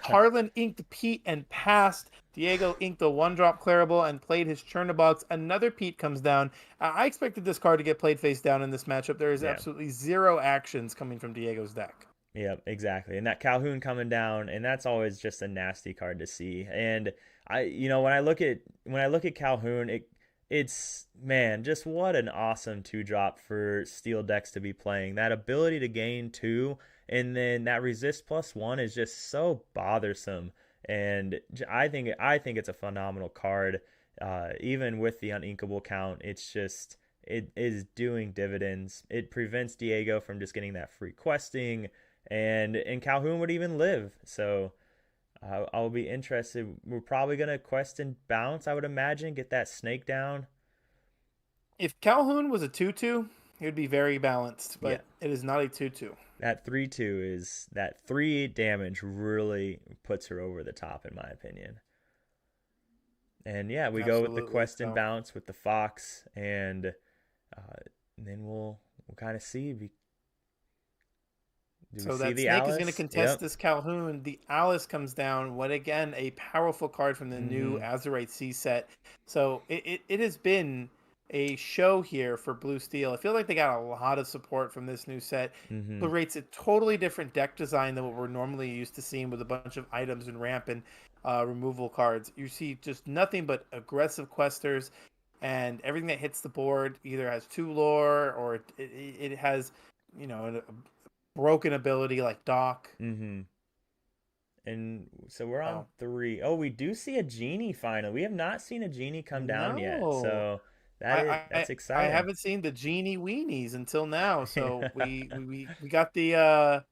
Harlan inked Pete and passed. Diego inked a one drop Clarabelle and played his Chernobog. Another Pete comes down. I expected this card to get played face down in this matchup. There is Yeah. absolutely zero actions coming from Diego's deck. Yep, exactly. And that Calhoun coming down, and that's always just a nasty card to see. And when I look at Calhoun, it's man, just what an awesome two drop for steel decks to be playing. That ability to gain two, and then that resist +1 is just so bothersome. And I think it's a phenomenal card. Even with the uninkable count, it's just it is doing dividends. It prevents Diego from just getting that free questing and Calhoun would even live. So I'll be interested. We're probably gonna quest and bounce, I would imagine, get that snake down. If Calhoun was a 2/2, he would be very balanced, Yeah, but it is not a 2/2. that 3/2 is that 3 damage really puts her over the top in my opinion. And yeah, we go with the Absolutely. quest and So, bounce with the fox, and then we'll kind of see. Do we so see that the snake is going to Alice? contest Yep. this Calhoun. The Alice comes down. What again? A powerful card from the new Mm-hmm. Azurite C set. So it has been a show here for Blue Steel. I feel like they got a lot of support from this new set. Mm-hmm. Creates a totally different deck design than what we're normally used to seeing with a bunch of items and ramp and removal cards. You see just nothing but aggressive questers, and everything that hits the board either has two lore or it has, a broken ability like Doc. Mm-hmm. And so we're on Oh, three. Oh, we do see a genie finally. We have not seen a genie come down yet. no. So I that's I exciting. haven't seen the genie weenies until now. So we got we got the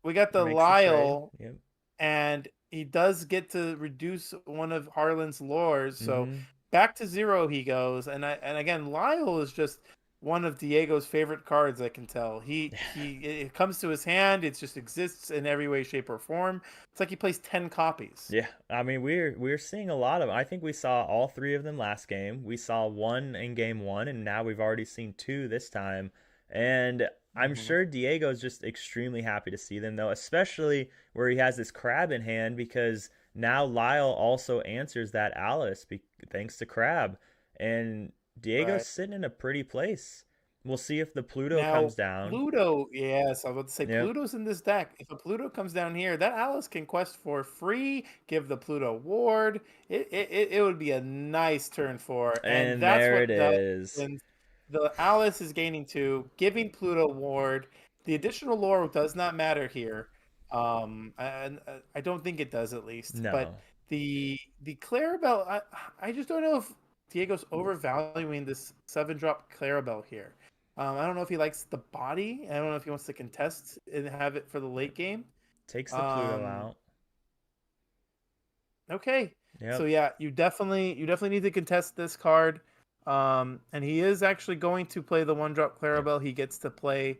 Makes the trade. Lyle, Yep. and he does get to reduce one of Harlan's lures. So Mm-hmm. back to zero he goes, and again Lyle is just one of Diego's favorite cards. I can tell it comes to his hand. It just exists in every way, shape, or form. It's like he plays 10 copies. Yeah. I mean, we're seeing a lot of them. I think we saw all three of them last game. We saw one in game one, and now we've already seen two this time. And I'm Hmm. sure Diego's just extremely happy to see them, though, especially where he has this crab in hand because now Lyle also answers that Alice thanks to Crab. And Diego's Right. sitting in a pretty place. We'll see if the Pluto Now, comes down. Pluto, yes, I was about to say Yep. Pluto's in this deck. If a Pluto comes down here, that Alice can quest for free, give the Pluto ward. It would be a nice turn for, and And that's there it what does is. when the Alice is gaining two, giving Pluto ward. The additional lore does not matter here. And I don't think it does at least. But No. the Clarabelle, I just don't know if Diego's overvaluing this 7 drop Clarabelle here. I don't know if he likes the body. I don't know if he wants to contest and have it for the late game. Takes the Pluto Um, out. okay. So Yep. yeah, you definitely need to contest this card. And he is actually going to play the 1 drop Yep. Clarabelle. He gets to play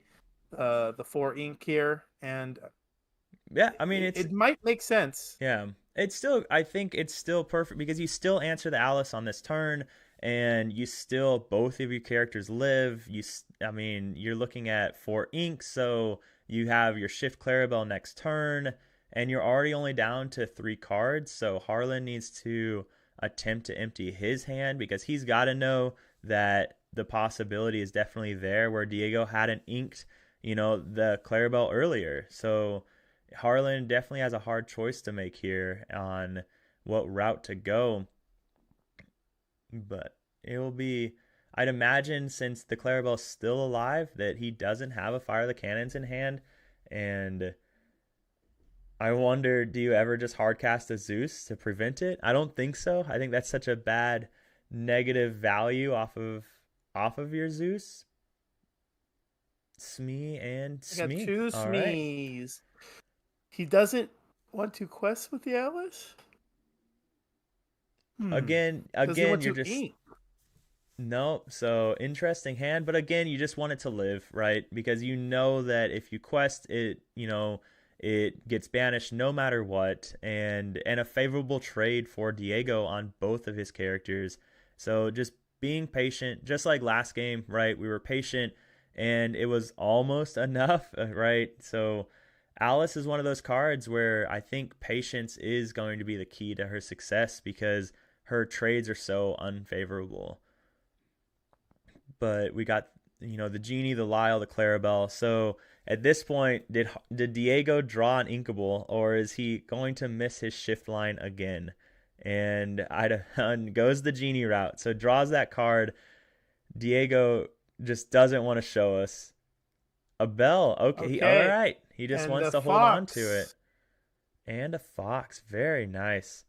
the 4 ink here, and Yeah, I mean it might make sense. yeah. It's still I think it's still perfect because you still answer the Alice on this turn and you still both of your characters live. I mean, you're looking at 4 ink, so you have your shift Clarabelle next turn and you're already only down to 3 cards, so Harlan needs to attempt to empty his hand because he's got to know that the possibility is definitely there where Diego hadn't inked, the Clarabelle earlier. So Harlan definitely has a hard choice to make here on what route to go. But it will be, I'd imagine, since the Clarabelle's still alive, that he doesn't have a Fire the Cannons in hand. And I wonder, do you ever just hardcast a Zeus to prevent it? I don't think so. I think that's such a bad negative value off of your Zeus. Smee and I got Smee. two All right. Smees. He doesn't want to quest with the Atlas? Again, Does he again, want you're to just ink? no. So interesting hand, but again, you just want it to live, right? Because you know that if you quest it, it gets banished no matter what, and a favorable trade for Diego on both of his characters. So just being patient, just like last game, right? We were patient, and it was almost enough, right? So Alice is one of those cards where I think patience is going to be the key to her success because her trades are so unfavorable. But we got the Genie, the Lyle, the Clarabelle. So at this point, did Diego draw an Inkable, or is he going to miss his shift line again? And goes the Genie route. So draws that card. Diego just doesn't want to show us a bell. Okay, all Okay. right. He just And wants the to hold on to it. Fox. And a Fox, very nice.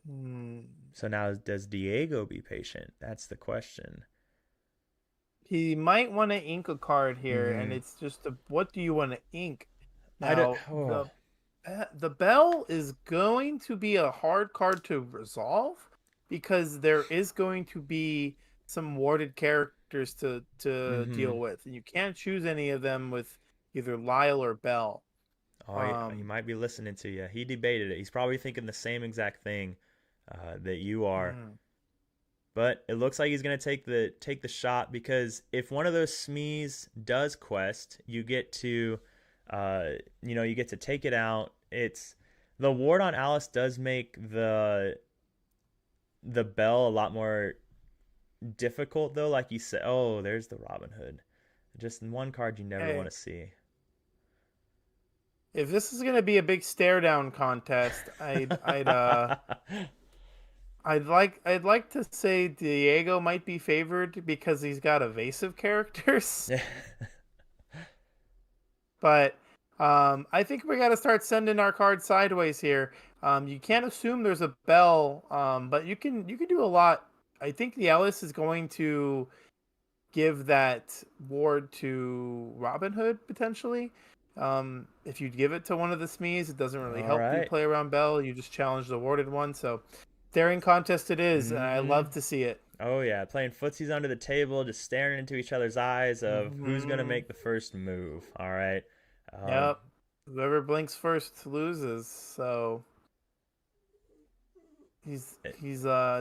Hmm. So now, does Diego be patient? That's the question. He might want to ink a card here, and Mm-hmm. it's just what do you want to ink? I don't. Now, Oh, the bell is going to be a hard card to resolve because there is going to be some warded characters to mm-hmm. deal with, and you can't choose any of them with either Lyle or Bell. Oh, he Um, might be listening to you. He debated it. He's probably thinking the same exact thing that you are. mm, But it looks like he's gonna take the shot because if one of those Smees does quest, you get to take it out. It's the ward on Alice does make the bell a lot more difficult though. Like you said, oh, there's the Robin Hood. Just one card you never want hey, to see. if this is gonna be a big stare down contest, I'd like to say Diego might be favored because he's got evasive characters, but I think we got to start sending our cards sideways here. You can't assume there's a bell, but you can do a lot. I think the Ellis is going to give that ward to Robin Hood potentially. If you give it to one of the Smees, it doesn't really All help you right. play around Bell. You just challenge the warded one. So, staring contest it is, and I Mm-hmm. love to see it. Oh yeah, playing footsies under the table, just staring into each other's eyes of who's gonna Hmm. make the first move. All right. Um, Yep. Whoever blinks first loses. So he's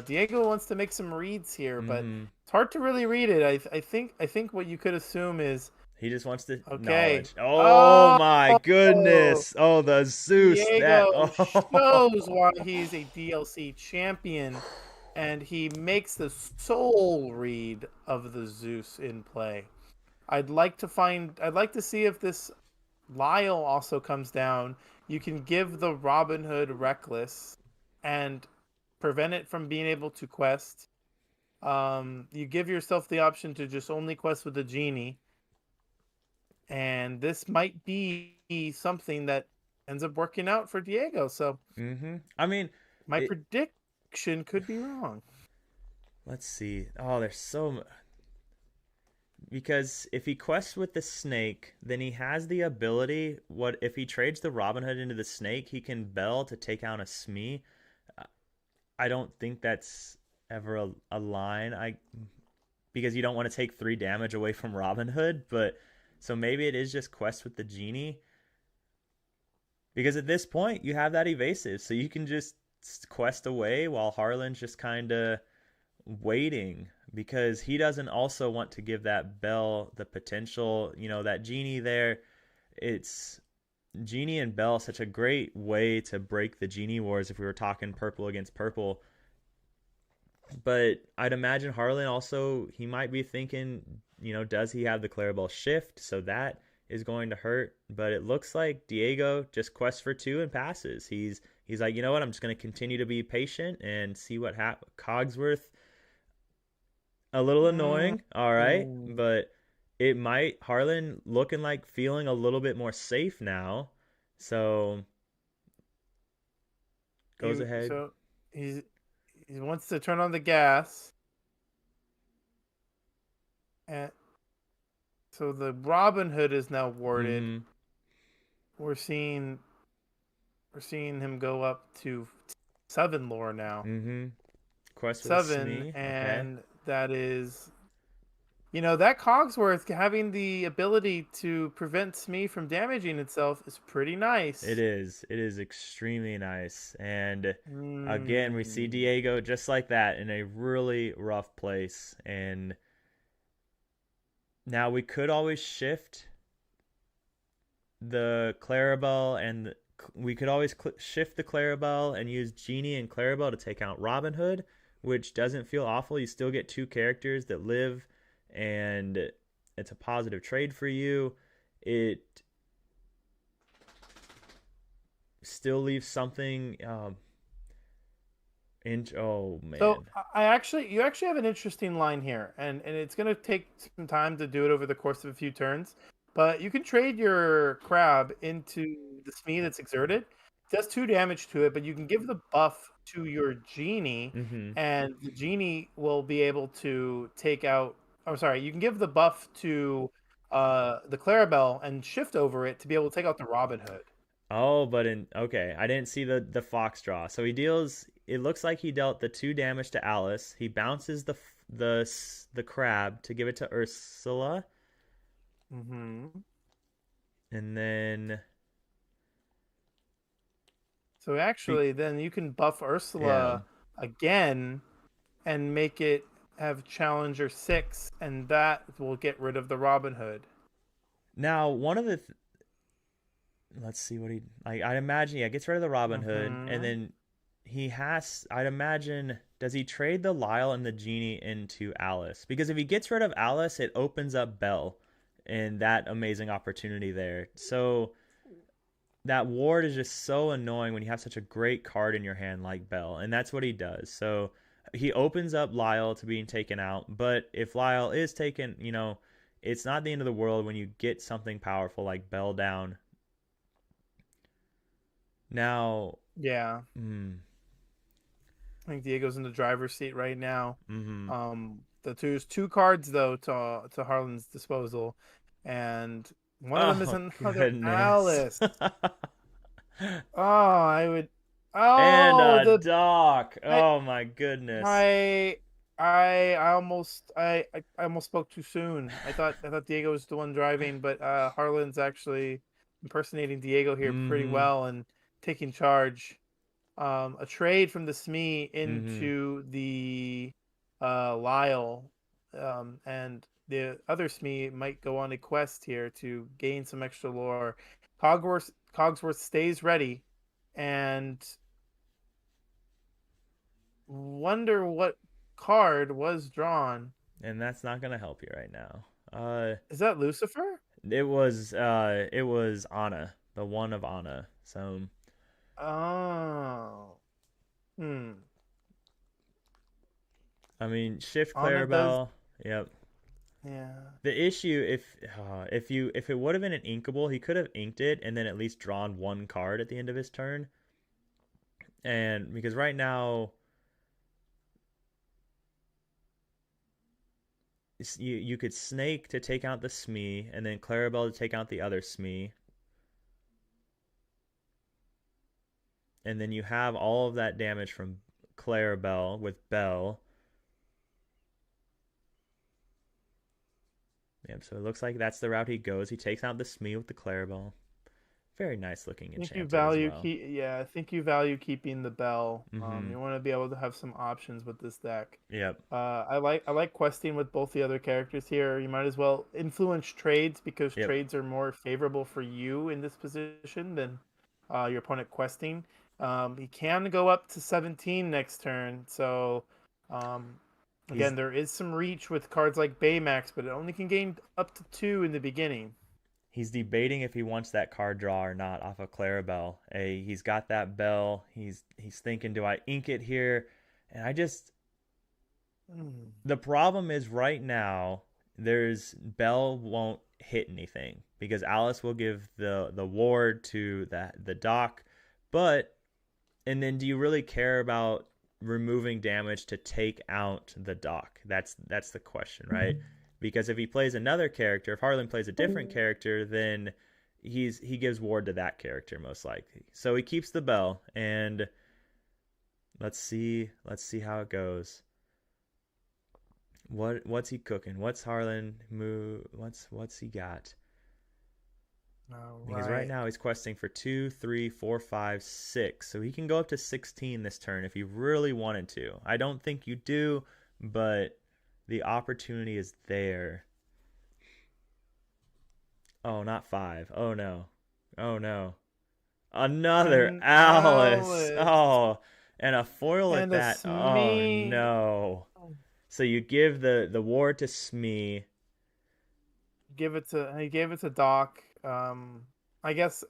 Diego wants to make some reads here, but mm-hmm. it's hard to really read it. I think what you could assume is He just wants to okay. knowledge. Oh Oh, my goodness! Oh, the Zeus that. Diego Oh. shows why he's a DLC champion, and he makes the soul read of the Zeus in play. I'd like to see if this Lyle also comes down. You can give the Robin Hood Reckless and prevent it from being able to quest. You give yourself the option to just only quest with the genie, and this might be something that ends up working out for Diego. So Mm-hmm. I mean, my it. prediction could be wrong. Let's see. Oh, there's so because if he quests with the snake, then he has the ability. What if he trades the Robin Hood into the snake? He can bell to take out a Smee. I don't think that's ever a line. I because you don't want to take 3 damage away from Robin Hood, but so maybe it is just quest with the genie. Because at this point you have that evasive, so you can just quest away while Harlan's just kind of waiting because he doesn't also want to give that bell the potential, that genie there. It's Genie and Bell such a great way to break the Genie wars if we were talking purple against purple. But I'd imagine Harlan also, he might be thinking, does he have the Clarabelle shift? So that is going to hurt. But it looks like Diego just quests for two and passes. He's like, you know what? I'm just going to continue to be patient and see what happens. Cogsworth, a little Mm. annoying, all right, but it might Harlan looking like feeling a little bit more safe now. So goes He ahead. so he's he wants to turn on the gas, and so the Robin Hood is now warded. Mm-hmm. We're seeing we're seeing him go up to 7 lore now. Mm-hmm. Quest with a 7, Smee. Okay. and that is, that Cogsworth having the ability to prevent Smee from damaging itself is pretty It nice. is. It is extremely nice. And again, we see Hmm. Diego just like that in a really rough place. And now we could always shift the Clarabelle and we could always shift the Clarabelle and use Genie and Clarabelle to take out Robin Hood, which doesn't feel awful. You still get two characters that live, and it's a positive trade for you. It still leaves something. Oh So man. you actually have an interesting line here, and it's gonna take some time to do it over the course of a few turns. But you can trade your crab into the Smee that's exerted. It does 2 damage to it, but you can give the buff to your genie, Mm-hmm. and the genie will be able to take out. I'm sorry, you can give the buff to the Clarabelle and shift over it to be able to take out the Robin Hood. Oh, but in okay, I didn't see the fox draw. So he deals. It looks like he dealt the two damage to Alice. He bounces the crab to give it to Ursula, Hmm. and then So be, actually, then you can buff yeah. Ursula again and make it have Challenger 6, and that will get rid of the Robin Hood. Now one of the let's see what he like. I'd imagine gets rid of the Robin Hood, and Hmm. then he has. I'd imagine does he trade the Lyle and the Genie into Alice? Because if he gets rid of Alice, it opens up Belle, and that amazing opportunity there. So that ward is just so annoying when you have such a great card in your hand like Bell, and that's what he does. So he opens up Lyle to being taken out, but if Lyle is taken, it's not the end of the world when you get something powerful like Bell down. Now, Yeah, mm, I think Diego's in the driver's seat right now. mm-hmm. There's 2 cards though to Harlan's disposal, and one of them is Oh another goodness, Alice. Oh, I would. and Oh, a Doc. I Oh my goodness. I I almost spoke too soon. I thought Diego was the one driving, but Harlan's actually impersonating Diego here pretty Mm-hmm. well and taking charge. A trade from the Smee Mm-hmm. into the Lyle, and the other Smee might go on a quest here to gain some extra lore. Cogsworth stays ready, and wonder what card was drawn. And that's not gonna help you right now. Uh, Is that Lucifer? it was Anna, the one of Anna. So Oh. Hmm. I mean, shift Anna does. Clarabelle. Yep. Yeah. The issue if it would have been an inkable, he could have inked it and then at least drawn one card at the end of his turn. And because right now you could snake to take out the Smee and then Clarabelle to take out the other Smee, and then you have all of that damage from Clarabelle with Bell. Yep, so it looks like that's the route he goes. He takes out the Smee with the Clarabelle. Very nice looking I think you enchanted as value well. keep. Yeah, I think you value keeping the bell. Mm-hmm. You want to be able to have some options with this deck. Yep. I like questing with both the other characters here. You might as well influence trades because Yep. trades are more favorable for you in this position than your opponent questing. He can go up to 17 next turn, so Um, He's Again, there is some reach with cards like Baymax, but it only can gain up to 2 in the beginning. he's debating if he wants that card draw or not off of Clarabelle. He's got that bell. He's thinking, do I ink it here? And I just Mm. the problem is right now there's Bell won't hit anything because Alice will give the ward to the dock, but and then do you really care about removing damage to take out the dock? That's the question, right? Because if he plays another character, if Harlan plays a different character, then he gives ward to that character most likely. So he keeps the bell, and let's see how it goes. What's he cooking? What's Harlan move? What's he got? All Because right right. now he's questing for 2, 3, 4, 5, 6. So he can go up to 16 this turn if he really wanted to. I don't think you do, but the opportunity is there. Oh, not 5. Oh no. Oh no. Another An Alice. Alice Oh, and a foil at and a that. Oh Smee. no. So you give the war to Smee. He gave it to Doc. I guess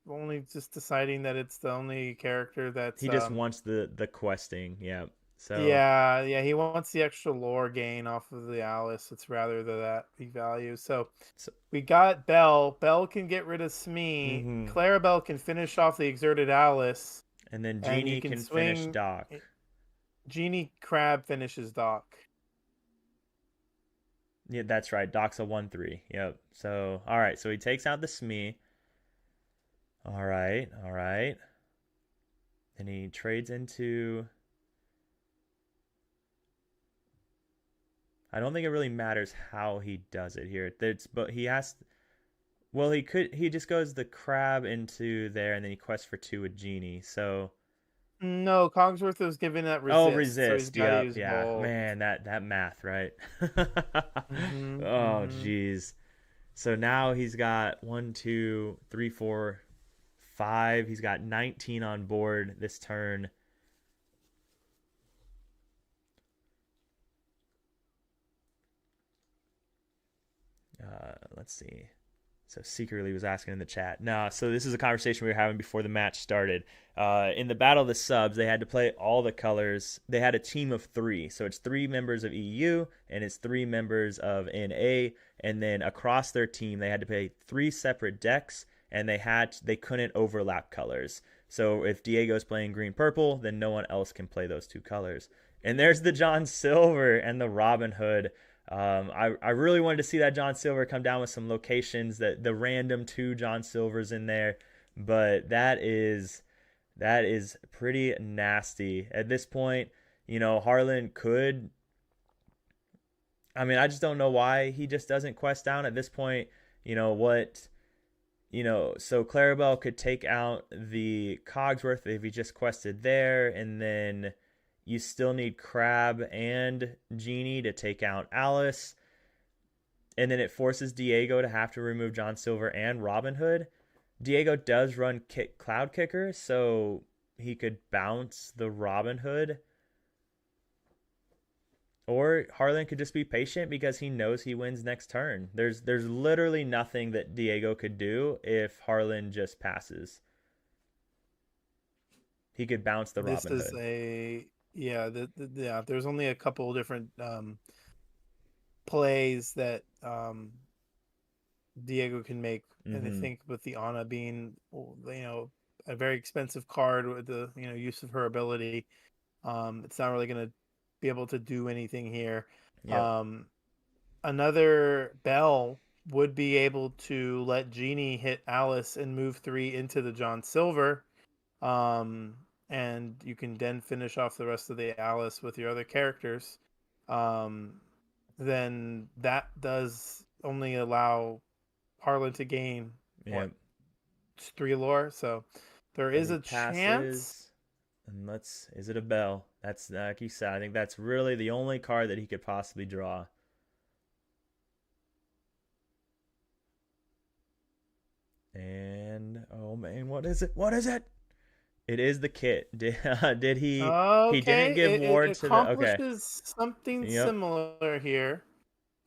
only just deciding that it's the only character that's He just wants the questing. Yeah. So yeah, he wants the extra lore gain off of the Alice. It's rather than that he values. So so we got Bell. Bell can get rid of Smee. mhm. Clarabelle can finish off the exerted Alice, And then and you Genie can can finish swing. Doc. Genie Crab finishes Doc. Yeah, that's right. Doc's a 1/3. Yep. So all right. So he takes out the Smee. All right. All right. Then he trades into. I don't think it really matters how he does it here. But he has. Well, he could. He just goes the crab into there, and then he quests for 2 with Genie. So No, Cogsworth was given that oh, resist, so he's resist. got to Yep. use Yeah. both. Man, that math, right? Mm-hmm. Oh, Mm-hmm. jeez. So now he's got 1, 2, 3, 4, 5. He's got 19 on board this turn. Let's see. So secretly was asking in the chat. No, so this is a conversation we were having before the match started. In the Battle of the Subs, they had to play all the colors. They had a team of 3, so it's 3 members of EU and it's 3 members of NA, and then across their team they had to play 3 separate decks, and they couldn't overlap colors. So if Diego's playing green purple, then no one else can play those 2 colors. And there's the John Silver and the Robin Hood. I really wanted to see that John Silver come down with some locations, that the random 2 John Silvers in there, but that is pretty nasty at this point. Harlan could. I mean, I just don't know why he just doesn't quest down at this point. What so Clarabelle could take out the Cogsworth if he just quested there, and then you still need Crab and Genie to take out Alice. And then it forces Diego to have to remove John Silver and Robin Hood. Diego does run Cloud Kicker, so he could bounce the Robin Hood. Or Harlan could just be patient because he knows he wins next turn. There's literally nothing that Diego could do if Harlan just passes. He could bounce the This Robin is Hood. yeah. There's only a couple different plays that Diego can make, and I Mm-hmm. think with the Ana being a very expensive card with the use of her ability, it's not really going to be able to do anything here. Yep. Um, Another Bell would be able to let Genie hit Alice and move 3 into the John Silver. Um, and you can then finish off the rest of the Alice with your other characters. Um, then that does only allow Harlan to gain what, Yep. 3 lore. So there So is he a chance. passes. And is it a bell? That's like you said. I think that's really the only card that he could possibly draw. And oh man, what is it? What is it? It is the kit. Did he? He didn't Okay, give it Ward to the. Okay. accomplishes something Yep. similar here.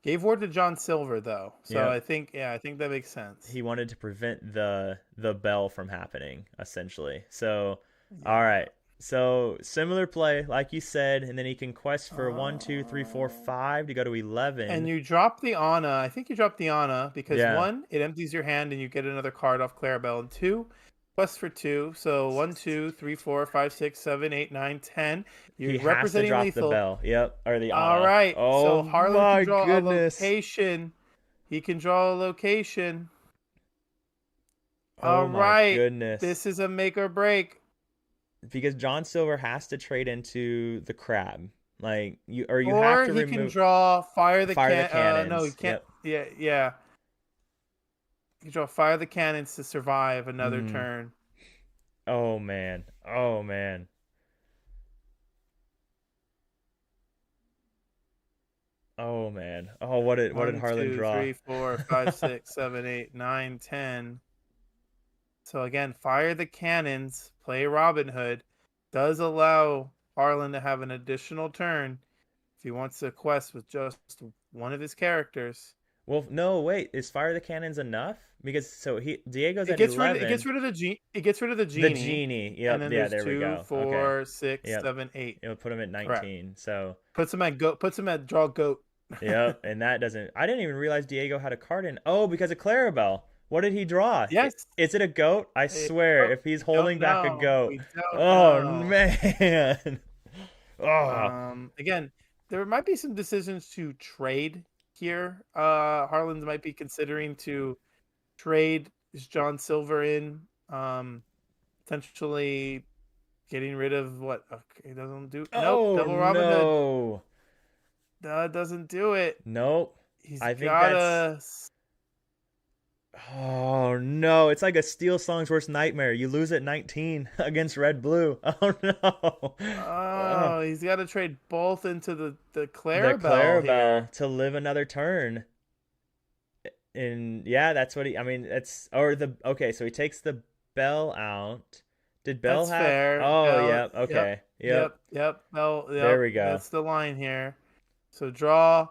Gave word to John Silver though, so Yep. I think yeah, I think that makes sense. He wanted to prevent the bell from happening, essentially. So, all Yeah. right. So similar play, like you said, and then he can quest for one, two, three, four, Uh, five to go to and 11. you drop the Ana. I think you drop the Ana because Yeah. one, it empties your hand and you get another card off Clarabelle. And two, quest for two. So one, two, three, four, five, six, seven, eight, nine, 10. He You're has to representing drop the lethal. bell. Yep. Or the All Ana. right. Oh So Harlan can my draw a goodness. location. He can draw a location. All Oh my right. goodness. This is a make or break. Because John Silver has to trade into the crab. Like you or you have Or to he can remove draw fire the fire the can. No, he cannons. can't. Yep. Yeah, yeah. He can draw fire the cannons to survive another Mm. turn. Oh man. Oh man. Oh man. Oh what did One, Harlan two, draw? three, four, five, six, seven, eight, nine, 10. So again, fire the cannons. Play Robin Hood. Does allow Harlan to have an additional turn if he wants to quest with just one of his characters. Well, no, wait. Is fire the cannons enough? Because so he Diego's It at gets rid of it 11. gets rid of it gets rid of the The genie, genie. and Yep. then Yeah, there's there we two, go. Okay. four, six, Yep. seven, eight. It'll put him at Correct. 19. So, Puts him at draw goat. yep, and that doesn't I didn't even realize Diego had a card in. Oh, because of Clarabelle. What did he draw? Yes. Is it a goat? I swear, if he's We don't holding back a know. goat. We don't Oh know. man. Oh. Again, there might be some decisions to trade here. Harlan's might be considering to trade John Silver in, potentially getting rid of what? Okay, doesn't do. Nope, Oh Double Robin Hood. no. Doesn't do it. Nope. He's I think that's gotta. Oh no, it's like a Steel Song's worst nightmare. You lose at 19 against Red Blue. Oh no. Uh, Oh, he's got to trade both into the the Clarabelle Clarabelle here. to live another turn. And yeah, that's what he I mean, it's or the okay, so he takes the Bell out. Did Bell That's have fair. Oh, Bell. yeah, Yep. okay. Yep. Yep. Bell. There Yep. we go. That's the line here. So draw.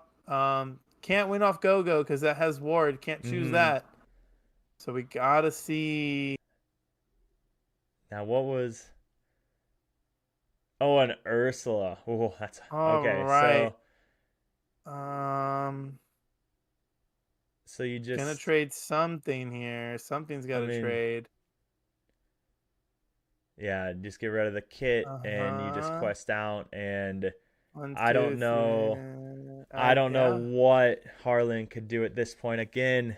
Can't win off Go Go because that has Ward. Can't choose Mhm. that. So we gotta see. Now what was Oh, an Ursula. Oh, that's All okay. right. Um, So you gonna just trade something here. Something's I gotta mean, trade. yeah, just get rid of the kit Uh and you just huh. quest out and One, I two, don't three. know I don't know Yeah. what Harlan could do at this point. Again,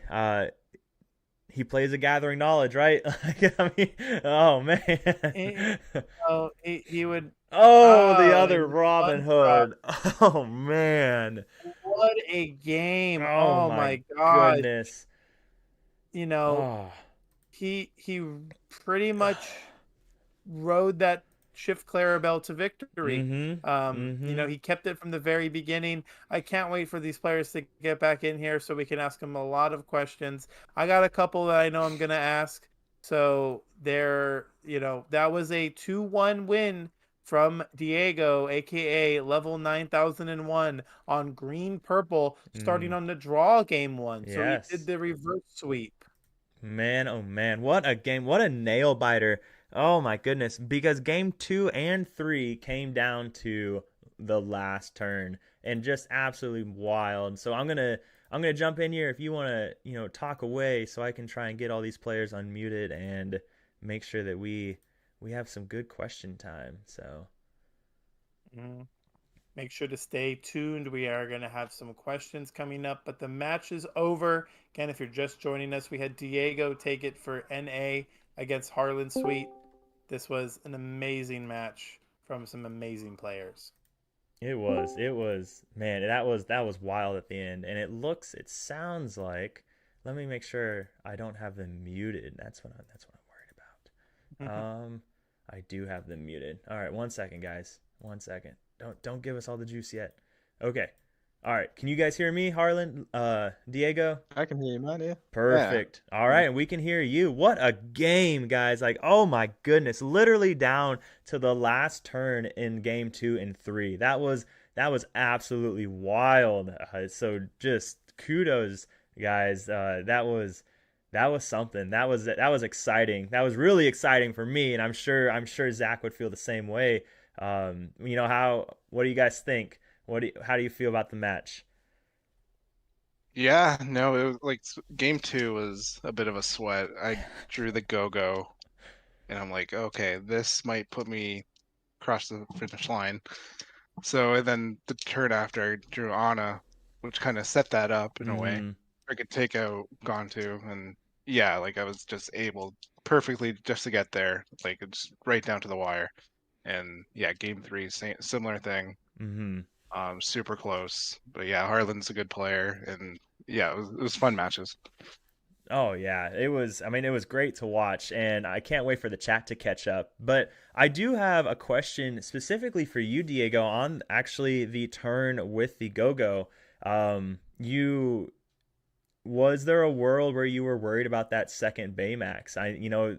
he plays a gathering knowledge, right? Like, I mean, oh man. Oh, he would. Oh, the Oh, other Robin one drop. Hood. Oh man. What a game! Oh Oh my my gosh! goodness. You know, Oh. he pretty much rode that shift Clarabelle to victory. Mhm. Mhm. He kept it from the very beginning. I can't wait for these players to get back in here so we can ask them a lot of questions. I got a couple that I know I'm gonna ask. So that was a 2-1 win from Diego, aka level 9001 on green purple, starting Mm. on the draw game one. So he did Yes. the reverse sweep. Man, oh man, what a game. What a nail biter. Oh my goodness. Because game 2 and 3 came down to the last turn and just absolutely wild. So I'm gonna jump in here if you wanna, talk away so I can try and get all these players unmuted and make sure that we have some good question time. So Mm. Make sure to stay tuned. We are going to have some questions coming up, but the match is over. Again, if you're just joining us, we had Diego take it for NA against Harlan Sweete. This was an amazing match from some amazing players. it was man, that was wild at the end. And it sounds like let me make sure I don't have them muted. That's what I'm worried about. I do have them muted. All right, 1 second, guys. 1 second. Don't give us all the juice yet. Okay. All right, can you guys hear me, Harlan? Diego? I can hear you, man. Yeah. Yeah. Perfect. All right, and we can hear you. What a game, guys. Like, oh my goodness, literally down to the last turn in game 2 and 3. That was absolutely wild. So just kudos, guys. That was something. That was exciting. That was really exciting for me, and I'm sure Zach would feel the same way. What do you guys think? How do you feel about the match? Yeah, no, it was like game two was a bit of a sweat. I drew the go-go and I'm like, okay, this might put me across the finish line. So and then the turn after I drew Anna, which kind of set that up in a way. Mm-hmm. I could take out Gontu and yeah, like I was just able perfectly just to get there, like it's right down to the wire. And yeah, game three, similar thing. Mm-hmm. Super close. But yeah, Harlan's a good player and yeah, it was fun matches. Oh yeah, it was. I mean, it was great to watch, and I can't wait for the chat to catch up. But I do have a question specifically for you, Diego, on actually the turn with the go-go. You Was there a world where you were worried about that second Baymax?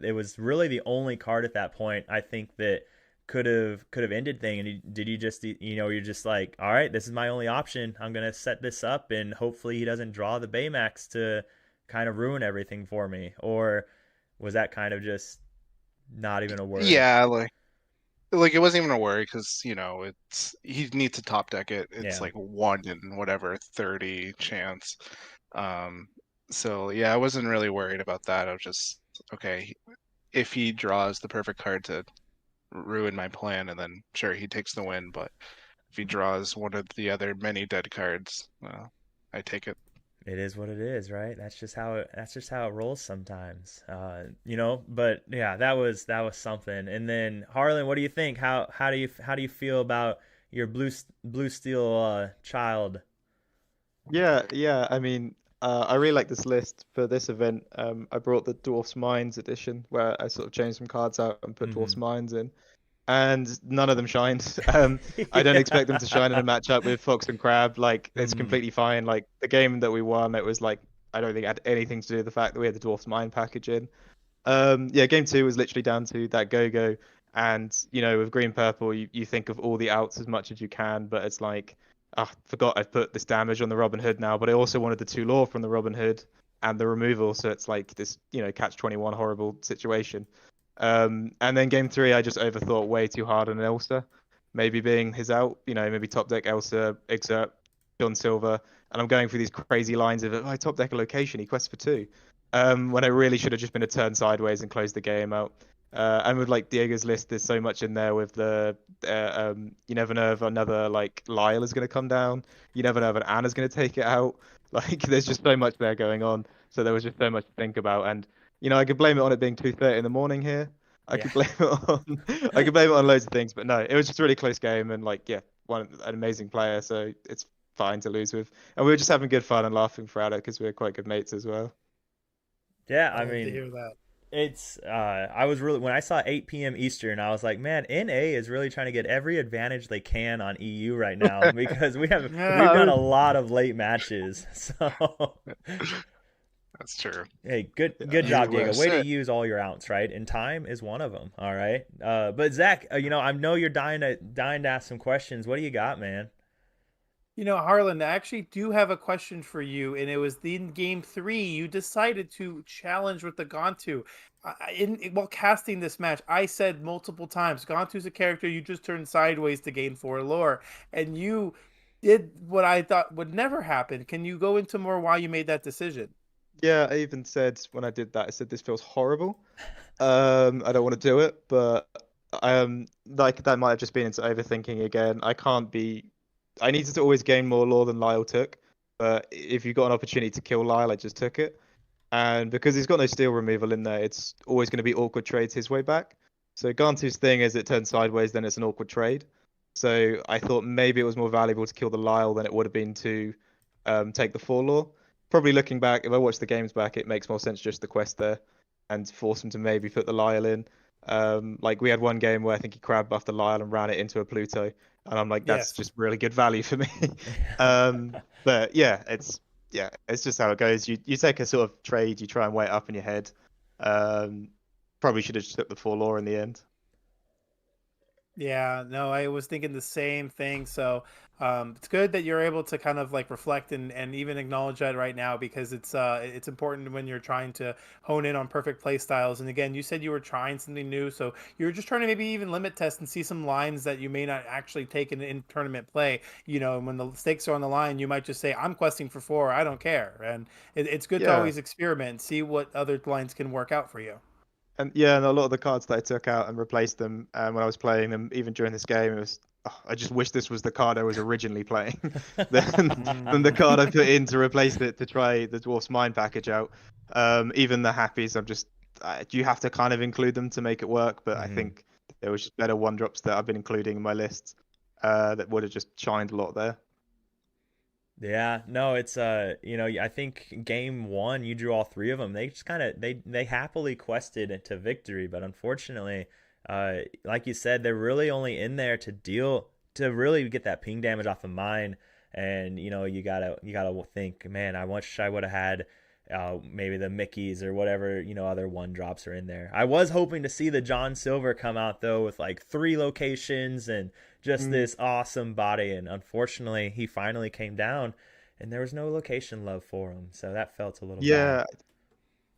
It was really the only card at that point I think that could have ended thing. And did you just, you're just like, all right, this is my only option. I'm gonna set this up, and hopefully he doesn't draw the Baymax to kind of ruin everything for me. Or was that kind of just not even a worry? Yeah, like it wasn't even a worry because it's he needs to top deck it. It's Yeah, like 1 in whatever 30 chance. Um, so yeah, I wasn't really worried about that. I was just okay if he draws the perfect card to ruin my plan, and then sure he takes the win. But if he draws one of the other many dead cards, I take it. it is what it is, right? That's just how it rolls sometimes. But yeah, that was something. And then Harlan, what do you think? How do you feel about your blue steel child? Yeah, yeah. I mean, I really like this list for this event. I brought the Dwarfs Mines edition where I sort of changed some cards out and put Dwarfs Hmm. Mines in, and none of them shined. I don't expect them to shine in a Yeah. matchup with Fox and Crab. Like, it's Hmm. completely fine. Like, the game that we won, it was like, I don't think it had anything to do with the fact that we had the Dwarfs Mine package in. Yeah, game two was literally down to that go-go. And, with green purple, you think of all the outs as much as you can, but it's like, ah, forgot I've put this damage on the Robin Hood now, but I also wanted the two lore from the Robin Hood and the removal, so it's like this, catch 21 horrible situation. And then game three, I just overthought way too hard on Elsa, maybe being his out, maybe top deck Elsa, Excerpt, John Silver, and I'm going through these crazy lines of, oh, top deck a location, he quests for two, when I really should have just been a turn sideways and closed the game out. And with like Diego's list, there's so much in there with you never know if another like Lyle is going to come down. You never know if an Anna's going to take it out. Like there's just so much there going on. So there was just so much to think about. And I could blame it on it being 2:30 in the morning here. I Yeah. could blame it on I could blame it on loads of things, but no, it was just a really close game and like yeah, an amazing player, so it's fine to lose with. And we were just having good fun and laughing throughout it because we were quite good mates as well. Yeah, I I love to mean, hear that. I was really, when I saw 8 p.m. Eastern, I was like, man, NA is really trying to get every advantage they can on EU right now because we've done Yeah. a lot of late matches. So, That's true. hey, good Yeah. good You job, Diego. were Way to set. use all your outs, right? And time is one of them. All right. But Zach, I know you're dying to ask some questions. What do you got, man? Harlan, I actually do have a question for you, and it was in game three you decided to challenge with the Gontu. While casting this match, I said multiple times, Gontu's a character you just turn sideways to gain 4 lore, and you did what I thought would never happen. Can you go into more why you made that decision? Yeah, I even said when I did that, I said this feels horrible. I don't want to do it, but like that might have just been into overthinking again. I needed to always gain more lore than Lyle took, but if you got an opportunity to kill Lyle, I just took it. And because he's got no steel removal in there, it's always going to be awkward trades his way back. So Gantu's thing is it turns sideways, then it's an awkward trade. So I thought maybe it was more valuable to kill the Lyle than it would have been to take the four law. Probably looking back, if I watch the games back, it makes more sense just the quest there and force him to maybe put the Lyle in. Like we had one game where I think he crab buffed the Lyle and ran it into a Pluto, and I'm like, that's Yes. just really good value for me. But it's just how it goes. You take a sort of trade, you try and weigh it up in your head. Um, Probably should have just took the 4 law in the end. Yeah, no, I was thinking the same thing. So it's good that you're able to kind of like reflect and even acknowledge that right now, because it's important when you're trying to hone in on perfect play styles. And again, you said you were trying something new, so you're just trying to maybe even limit test and see some lines that you may not actually take in tournament play. You know, and when the stakes are on the line, you might just say, "I'm questing for 4. I don't care." And it's good to Yeah. always experiment and see what other lines can work out for you. And yeah, and a lot of the cards that I took out and replaced them when I was playing them, even during this game, it was I just wish this was the card I was originally playing than the card I put in to replace it to try the Dwarf's Mind package out. Even the happies, you have to kind of include them to make it work, but I Hmm. think there was just better one drops that I've been including in my lists that would have just shined a lot there. Yeah, no, it's I think game one you drew all three of them. They just kind of they happily quested to victory, but unfortunately, like you said, they're really only in there to really get that ping damage off of mine. And you gotta think, man, I wish I would have had maybe the Mickeys or whatever other one drops are in there. I was hoping to see the John Silver come out though with like 3 locations and just Mm. this awesome body, and unfortunately he finally came down and there was no location love for him, so that felt a little bad. Yeah,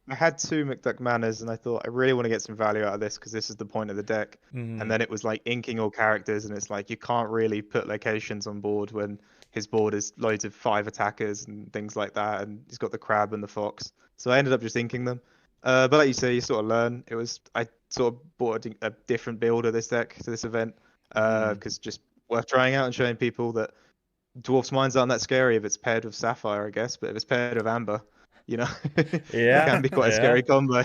I had 2 McDuck Manors, and I thought I really want to get some value out of this because this is the point of the deck. And Hmm. then it was like inking all characters, and it's like you can't really put locations on board when his board is loads of 5 attackers and things like that, and he's got the crab and the fox. So I ended up just inking them. But like you say, you sort of learn. I sort of bought a different build of this deck to this event Hmm. because just worth trying out and showing people that Dwarf's Minds aren't that scary if it's paired with Sapphire, I guess. But if it's paired with Amber, you know, it Yeah, can be quite a yeah. scary combo.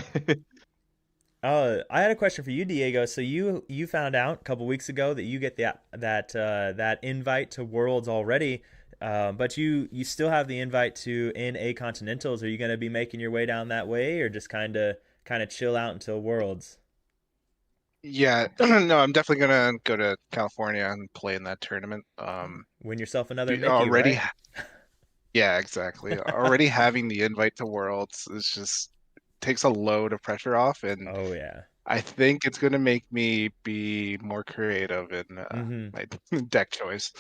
I had a question for you, Diego. So you found out a couple weeks ago that you get that invite to Worlds already, but you still have the invite to NA Continentals. Are you going to be making your way down that way, or just kind of chill out until Worlds? Yeah, no, I'm definitely gonna go to California and play in that tournament. Win yourself another Mickey, Already, right? yeah, exactly. Already having the invite to Worlds is just takes a load of pressure off, and Oh yeah. I think it's gonna make me be more creative in Hmm. my deck choice.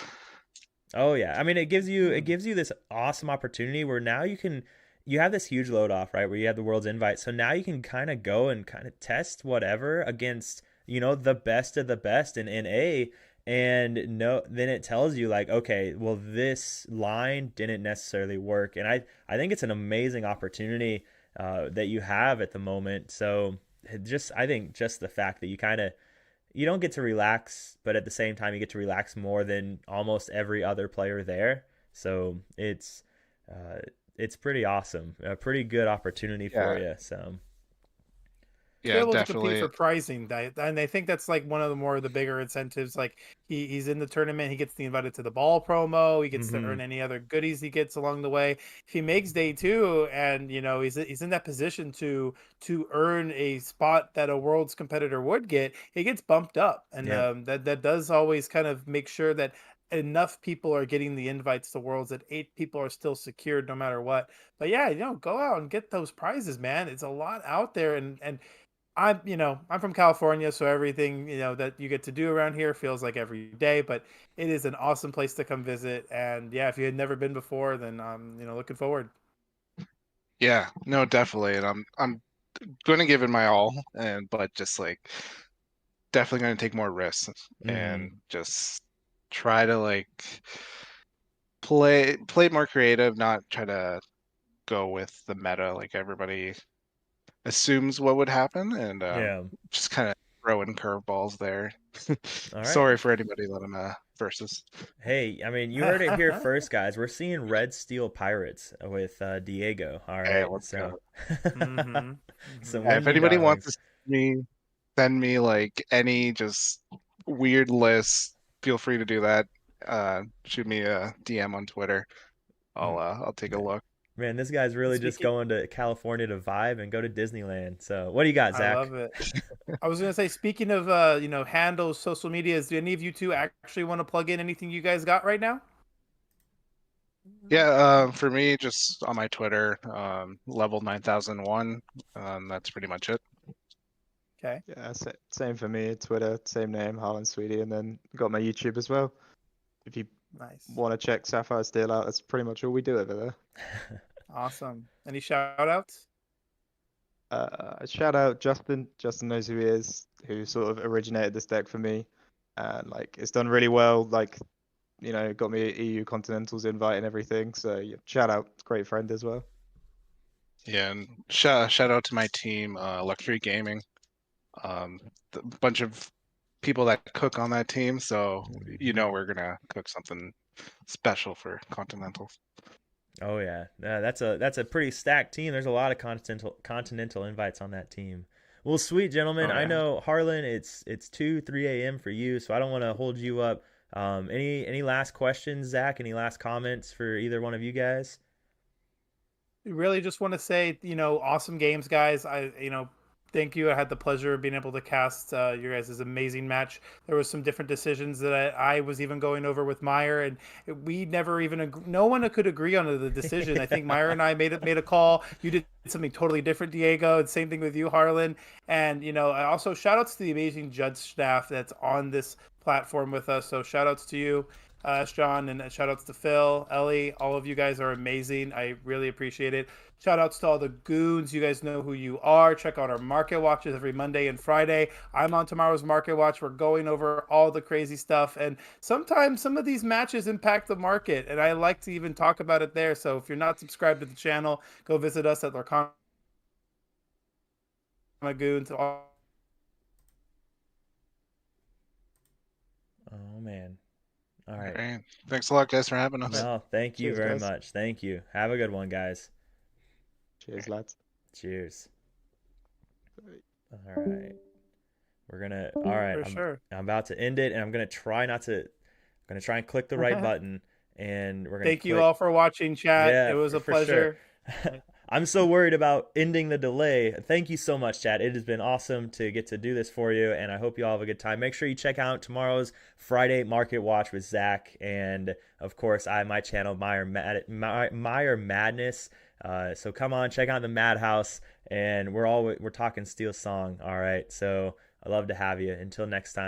Oh yeah. I mean, it Hmm. gives you this awesome opportunity where now you have this huge load off, right? Where you have the world's invite. So now you can kind of go and kind of test whatever against, the best of the best in NA, and no then it tells you like, okay, well this line didn't necessarily work. And I think it's an amazing opportunity that you have at the moment. So just I think just the fact that you don't get to relax, but at the same time, you get to relax more than almost every other player there. So uh, it's pretty awesome, a pretty good opportunity for Yeah, you. So To be yeah, able to compete definitely. for pricing, and I think that's like one of the more of the bigger incentives. Like he's in the tournament, he gets the invited to the ball promo, he gets to hmm. earn any other goodies he gets along the way. If he makes day two, and he's in that position to earn a spot that a world's competitor would get, he gets bumped up, and Yep. that does always kind of make sure that enough people are getting the invites to worlds that 8 people are still secured no matter what. But yeah, go out and get those prizes, man. It's a lot out there, and I'm from California, so everything, that you get to do around here feels like every day, but it is an awesome place to come visit. And yeah, if you had never been before, then looking forward. Yeah, no, definitely, and I'm going to give it my all, but just like definitely going to take more risks Hmm. and just try to like play more creative, not try to go with the meta like everybody assumes what would happen, and Yeah. just kind of throw in curveballs there. All right. Sorry for anybody that I'm versus. Hey, I mean, you heard it here first, guys. We're seeing Red Steel Pirates with Diego. All Hey, right. let's go. So hmm some hmm Yeah, if windy anybody wants to darlings. send me like any just weird list, feel free to do that. Shoot me a DM on Twitter. I'll take a look. Man, this guy's really just Speaking, going to California to vibe and go to Disneyland. So, what do you got, I Zach? love it. I was gonna say, speaking of handles, social medias, do any of you two actually want to plug in anything you guys got right now? Yeah, for me, just on my Twitter, level 9001. That's pretty much it. Okay, Yeah, same for me. Twitter, same name, Harlan Sweety, and then got my YouTube as well. If you nice, want to check Sapphire Steel out, that's pretty much all we do over there. awesome. Any shout outs? Shout out Justin. Justin knows who he is, who sort of originated this deck for me, and like it's done really well. Like, got me EU Continentals invite and everything. So yeah, shout out, great friend as well. Yeah, and shout out to my team, Luxury Gaming. The bunch of people that cook on that team, so we're gonna cook something special for Continentals. Oh yeah, that's a pretty stacked team. There's a lot of continental invites on that team. Well, sweet gentlemen, Oh I yeah. know Harlan, it's 2-3 a.m. for you, so I don't want to hold you up. Any last questions, Zach? Any last comments for either one of you guys? Really just want to say, awesome games, guys. Thank you. I had the pleasure of being able to cast your guys' amazing match. There was some different decisions that I was even going over with Meyer, and we never even no one could agree on the decision. I think Meyer and I made a call. You did something totally different, Diego, and same thing with you, Harlan. And I also shout outs to the amazing judge staff that's on this platform with us. So shout outs to you, Sean, and shout outs to Phil, Ellie. All of you guys are amazing. I really appreciate it. Shout outs to all the goons. You guys know who you are. Check out our market watches every Monday and Friday. I'm on tomorrow's market watch. We're going over all the crazy stuff. And sometimes some of these matches impact the market. And I like to even talk about it there. So if you're not subscribed to the channel, go visit us at Lurkana Goons. Oh man. All right. Great. Thanks a lot, guys, for having us. No, thank you Cheers, very guys. much. Thank you. Have a good one, guys. Cheers, lads. Cheers. All right. All right. For sure. I'm about to end it, and I'm gonna try and click the right button, and we're gonna Thank you click. all for watching, chat. Yeah, It was a for sure. pleasure. I'm so worried about ending the delay. Thank you so much, Chad. It has been awesome to get to do this for you, and I hope you all have a good time. Make sure you check out tomorrow's Friday Market Watch with Zach, and of course, I have my channel Meyer Madness. So come on, check out the Madhouse, and we're talking Steel Song. All right, so I love to have you. Until next time.